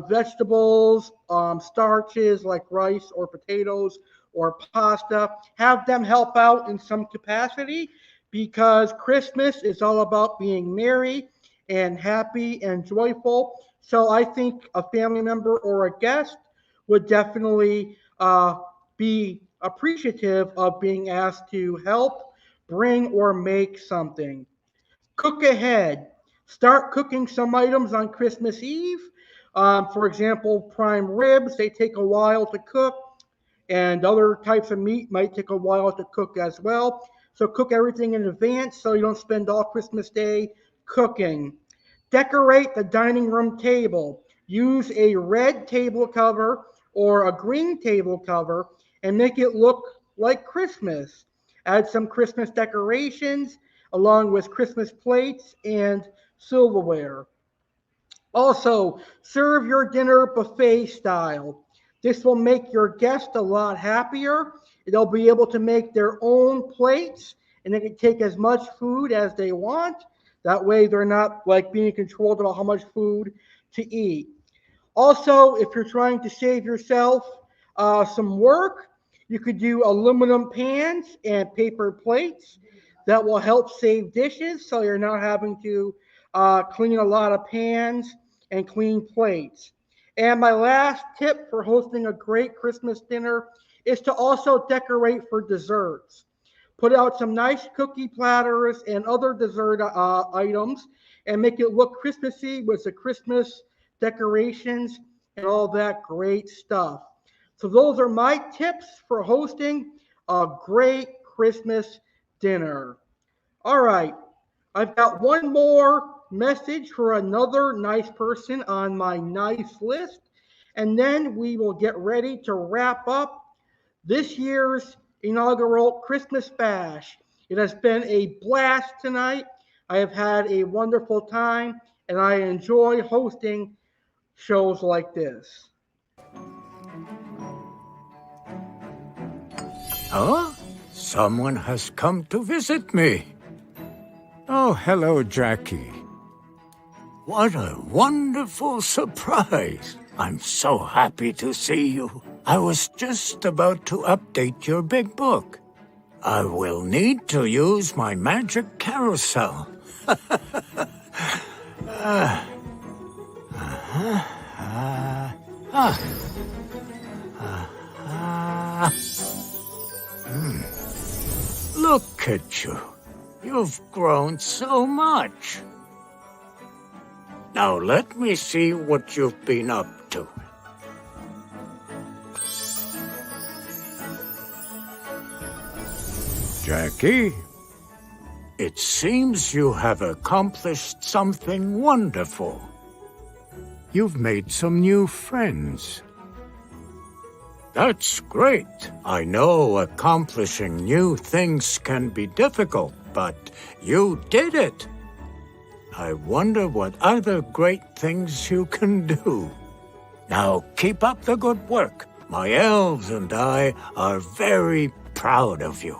vegetables, starches like rice or potatoes or pasta. Have them help out in some capacity because Christmas is all about being merry and happy and joyful. So I think a family member or a guest would definitely be appreciative of being asked to help bring or make something. Cook ahead. Start cooking some items on Christmas Eve. For example, prime ribs, they take a while to cook, and other types of meat might take a while to cook as well. So cook everything in advance so you don't spend all Christmas Day cooking. Decorate the dining room table. Use a red table cover or a green table cover and make it look like Christmas. Add some Christmas decorations along with Christmas plates and silverware. Also, serve your dinner buffet style. This will make your guests a lot happier. They'll be able to make their own plates and they can take as much food as they want. That way, they're not like being controlled about how much food to eat. Also, if you're trying to save yourself some work, you could do aluminum pans and paper plates. That will help save dishes so you're not having to clean a lot of pans and clean plates. And my last tip for hosting a great Christmas dinner is to also decorate for desserts. Put out some nice cookie platters and other dessert items and make it look Christmassy with the Christmas decorations and all that great stuff. So those are my tips for hosting a great Christmas dinner. All right, I've got one more message for another nice person on my nice list, and then we will get ready to wrap up this year's inaugural Christmas bash. It has been a blast tonight. I have had a wonderful time, and I enjoy hosting shows like this. Huh? Someone has come to visit me. Oh, hello, Jackie. What a wonderful surprise. I'm so happy to see you. I was just about to update your big book. I will need to use my magic carousel. Look at you. You've grown so much. Now let me see what you've been up to. Jackie, it seems you have accomplished something wonderful. You've made some new friends. That's great. I know accomplishing new things can be difficult, but you did it. I wonder what other great things you can do. Now keep up the good work. My elves and I are very proud of you.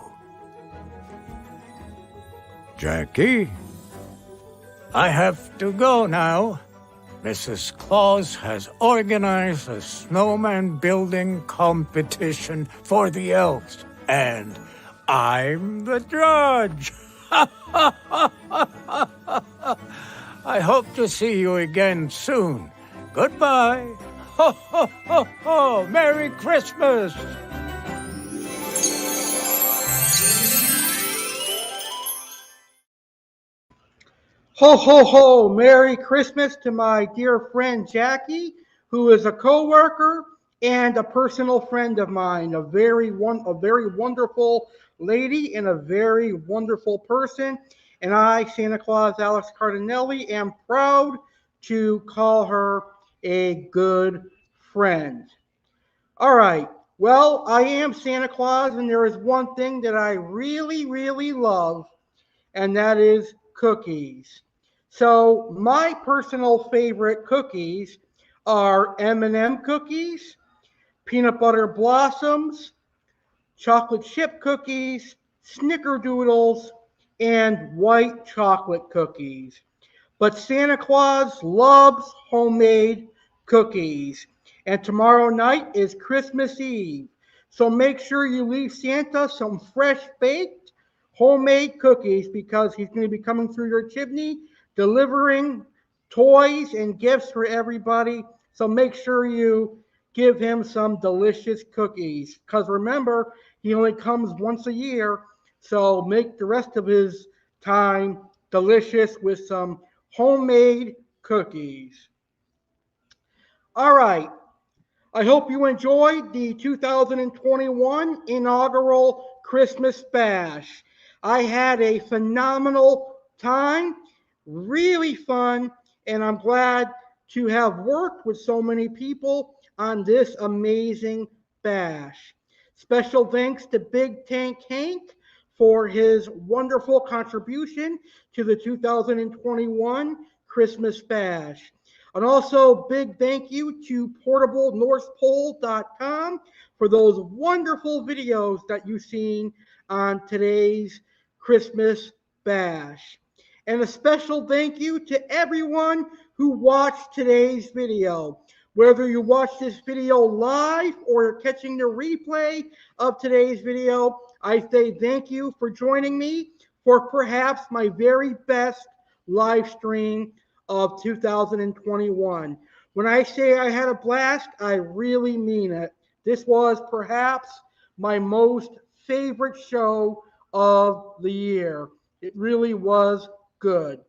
Jackie, I have to go now. Mrs. Claus has organized a snowman building competition for the elves, and I'm the judge. I hope to see you again soon. Goodbye. Ho, ho, ho, ho. Merry Christmas. Ho, ho, ho! Merry Christmas to my dear friend Jackie, who is a co-worker and a personal friend of mine, a very wonderful lady and a very wonderful person. And I, Santa Claus Alex Cardinale, am proud to call her a good friend. All right. Well, I am Santa Claus, and there is one thing that I really, really love, and that is cookies. So my personal favorite cookies are M&M cookies, peanut butter blossoms, chocolate chip cookies, snickerdoodles, and white chocolate cookies. But Santa Claus loves homemade cookies. And tomorrow night is Christmas Eve. So make sure you leave Santa some fresh baked homemade cookies because he's going to be coming through your chimney delivering toys and gifts for everybody. So make sure you give him some delicious cookies because remember, he only comes once a year. So make the rest of his time delicious with some homemade cookies. All right. I hope you enjoyed the 2021 inaugural Christmas bash. I had a phenomenal time, really fun, and I'm glad to have worked with so many people on this amazing bash. Special thanks to Big Tank Hank for his wonderful contribution to the 2021 Christmas bash. And also, big thank you to portablenorthpole.com for those wonderful videos that you've seen on today's Christmas bash. And a special thank you to everyone who watched today's video. Whether you watch this video live or you're catching the replay of today's video, I say thank you for joining me for perhaps my very best live stream of 2021. When I say I had a blast, I really mean it. This was perhaps my most favorite show of the year. It really was good.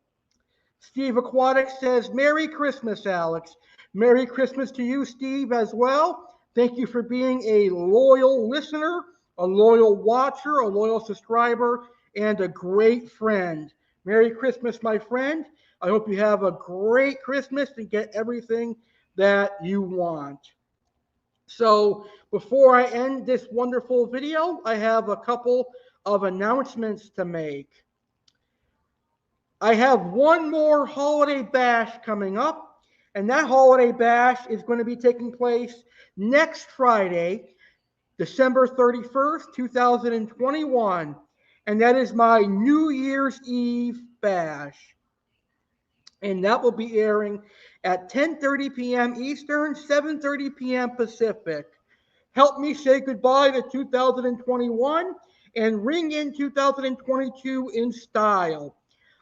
Steve Aquatic says, Merry Christmas, Alex. Merry Christmas to you, Steve, as well. Thank you for being a loyal listener, a loyal watcher, a loyal subscriber, and a great friend. Merry Christmas, my friend. I hope you have a great Christmas and get everything that you want. So before I end this wonderful video, I have a couple of announcements to make. I have one more holiday bash coming up, and that holiday bash is going to be taking place next Friday, December 31st, 2021, and that is my New Year's Eve bash. And that will be airing at 10:30 p.m. Eastern, 7:30 p.m. Pacific. Help me say goodbye to 2021 and ring in 2022 in style.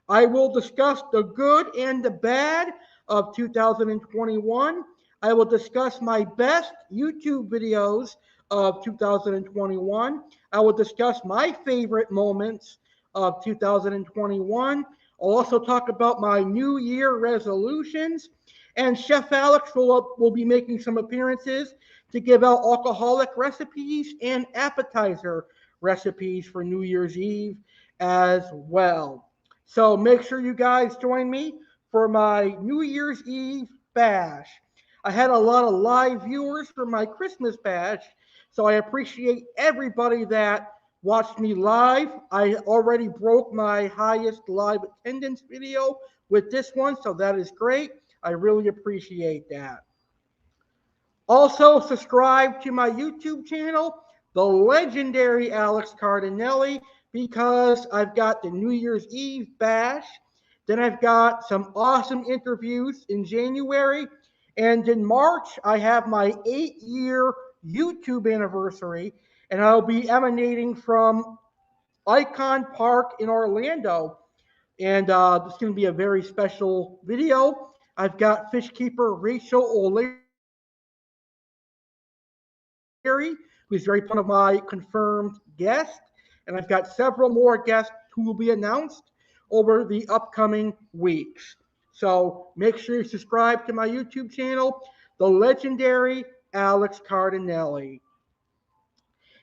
I will discuss the good and the bad of 2021. I will discuss my best YouTube videos of 2021. I will discuss my favorite moments of 2021. I'll also talk about my New Year resolutions. And Chef Alex will be making some appearances to give out alcoholic recipes and appetizer recipes for New Year's Eve as well. So make sure you guys join me for my New Year's Eve bash. I had a lot of live viewers for my Christmas bash, so I appreciate everybody that watched me live. I already broke my highest live attendance video with this one, so that is great. I really appreciate that. Also, subscribe to my YouTube channel, The Legendary Alex Cardinale, because I've got the New Year's Eve bash. Then I've got some awesome interviews in January. And in March, I have my 8-year YouTube anniversary, and I'll be emanating from Icon Park in Orlando. And this is going to be a very special video. I've got fish keeper Rachel O'Leary, who's very one of my confirmed guests. And I've got several more guests who will be announced over the upcoming weeks. So make sure you subscribe to my YouTube channel, The Legendary Alex Cardinale.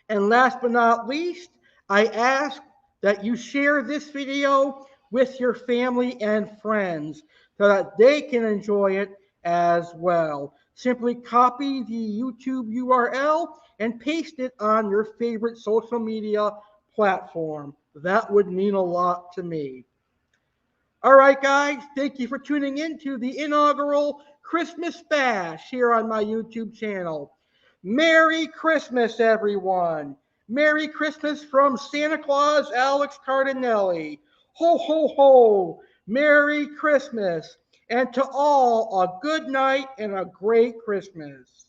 And last but not least, I ask that you share this video with your family and friends so that they can enjoy it as well. Simply copy the YouTube URL and paste it on your favorite social media platform. That would mean a lot to me. All right, guys, thank you for tuning in to the inaugural Christmas Bash here on my YouTube channel. Merry Christmas, everyone. Merry Christmas from Santa Claus Alex Cardinale. Ho, ho, ho. Merry Christmas. And to all, a good night and a great Christmas.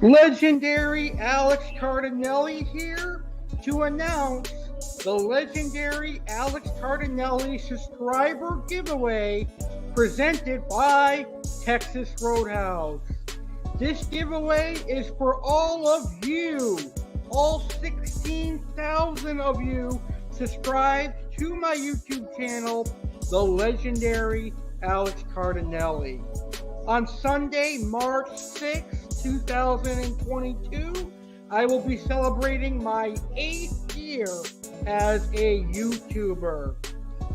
Legendary Alex Cardinale here to announce the Legendary Alex Cardinale subscriber giveaway presented by Texas Roadhouse. This giveaway is for all of you, all 16,000 of you subscribed to my YouTube channel, the Legendary Alex Cardinale. On Sunday, March 6th, 2022, I will be celebrating my 8th year as a YouTuber.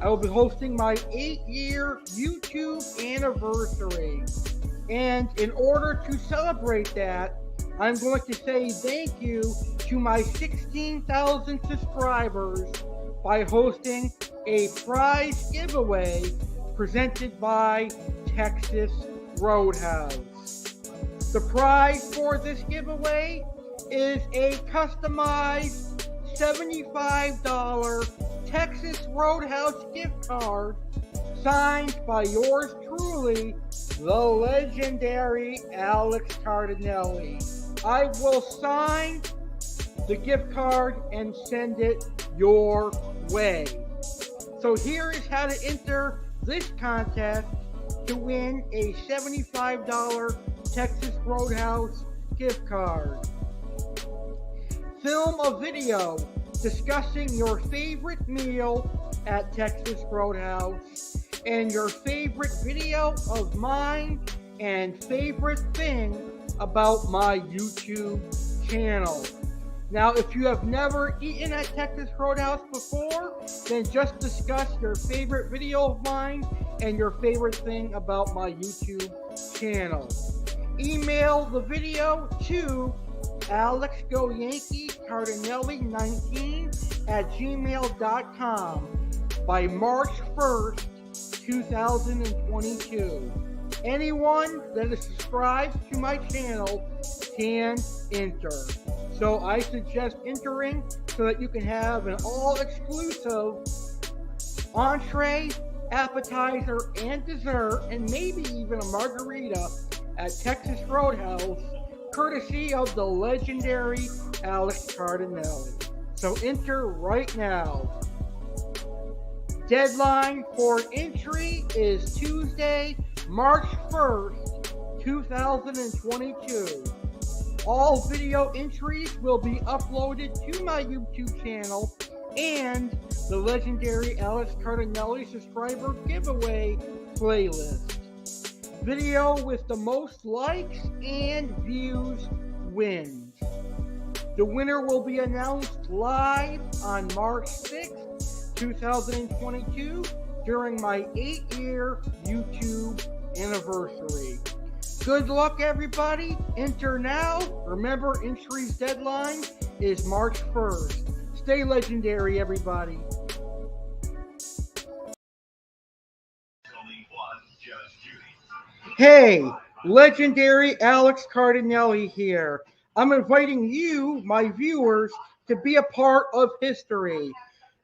I will be hosting my 8-year YouTube anniversary. And in order to celebrate that, I'm going to say thank you to my 16,000 subscribers by hosting a prize giveaway presented by Texas Roadhouse. The prize for this giveaway is a customized $75 Texas Roadhouse gift card signed by yours truly, the Legendary Alex Cardinale. I will sign the gift card and send it your way. So here is how to enter this contest to win a $75 Texas Roadhouse gift card. Film a video discussing your favorite meal at Texas Roadhouse and your favorite video of mine and favorite thing about my YouTube channel. Now, if you have never eaten at Texas Roadhouse before, then just discuss your favorite video of mine and your favorite thing about my YouTube channel. Email the video to alexgoyankiecardinale19@gmail.com by March 1st, 2022. Anyone that is subscribed to my channel can enter. So I suggest entering so that you can have an all-exclusive entree, appetizer, and dessert, and maybe even a margarita at Texas Roadhouse, courtesy of the Legendary Alex Cardinale. So enter right now. Deadline for entry is Tuesday, March 1st, 2022. All video entries will be uploaded to my YouTube channel and the Legendary Alex Cardinale subscriber giveaway playlist. Video with the most likes and views wins. The winner will be announced live on March 6th, 2022 during my 8-year YouTube anniversary. Good luck, everybody. Enter now. Remember, entry's deadline is March 1st. Stay legendary, everybody. Hey, Legendary Alex Cardinale here. I'm inviting you, my viewers, to be a part of history.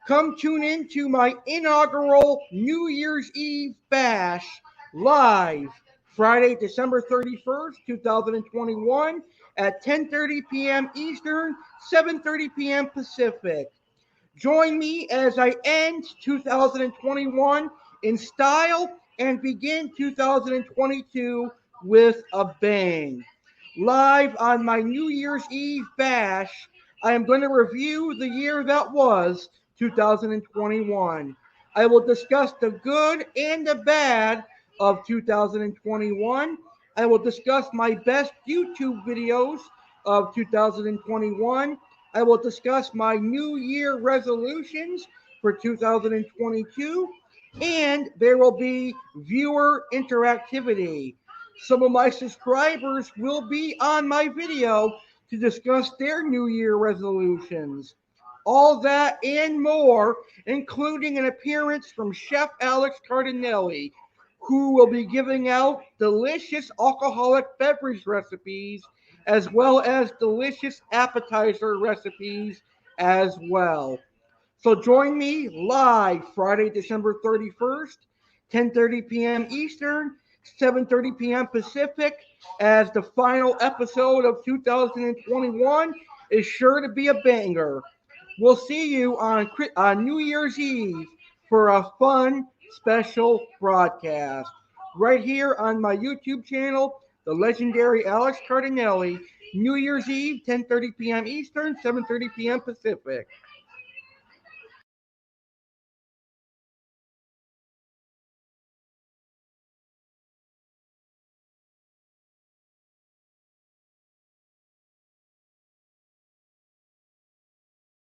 Come tune in to my inaugural New Year's Eve bash live Friday, December 31st, 2021 at 10:30 p.m. Eastern, 7:30 p.m. Pacific. Join me as I end 2021 in style and begin 2022 with a bang. Live on my New Year's Eve bash, I am going to review the year that was 2021. I will discuss the good and the bad of 2021. I will discuss my best YouTube videos of 2021. I will discuss my New Year resolutions for 2022, and there will be viewer interactivity. Some of my subscribers will be on my video to discuss their New Year resolutions. All that and more, including an appearance from Chef Alex Cardinale, who will be giving out delicious alcoholic beverage recipes as well as delicious appetizer recipes as well. So join me live Friday, December 31st, 10:30 p.m. Eastern, 7:30 p.m. Pacific, as the final episode of 2021 is sure to be a banger. We'll see you on New Year's Eve for a fun special broadcast right here on my YouTube channel, the Legendary Alex Cardinale, New Year's Eve, 10:30 p.m. Eastern, 7:30 p.m. Pacific.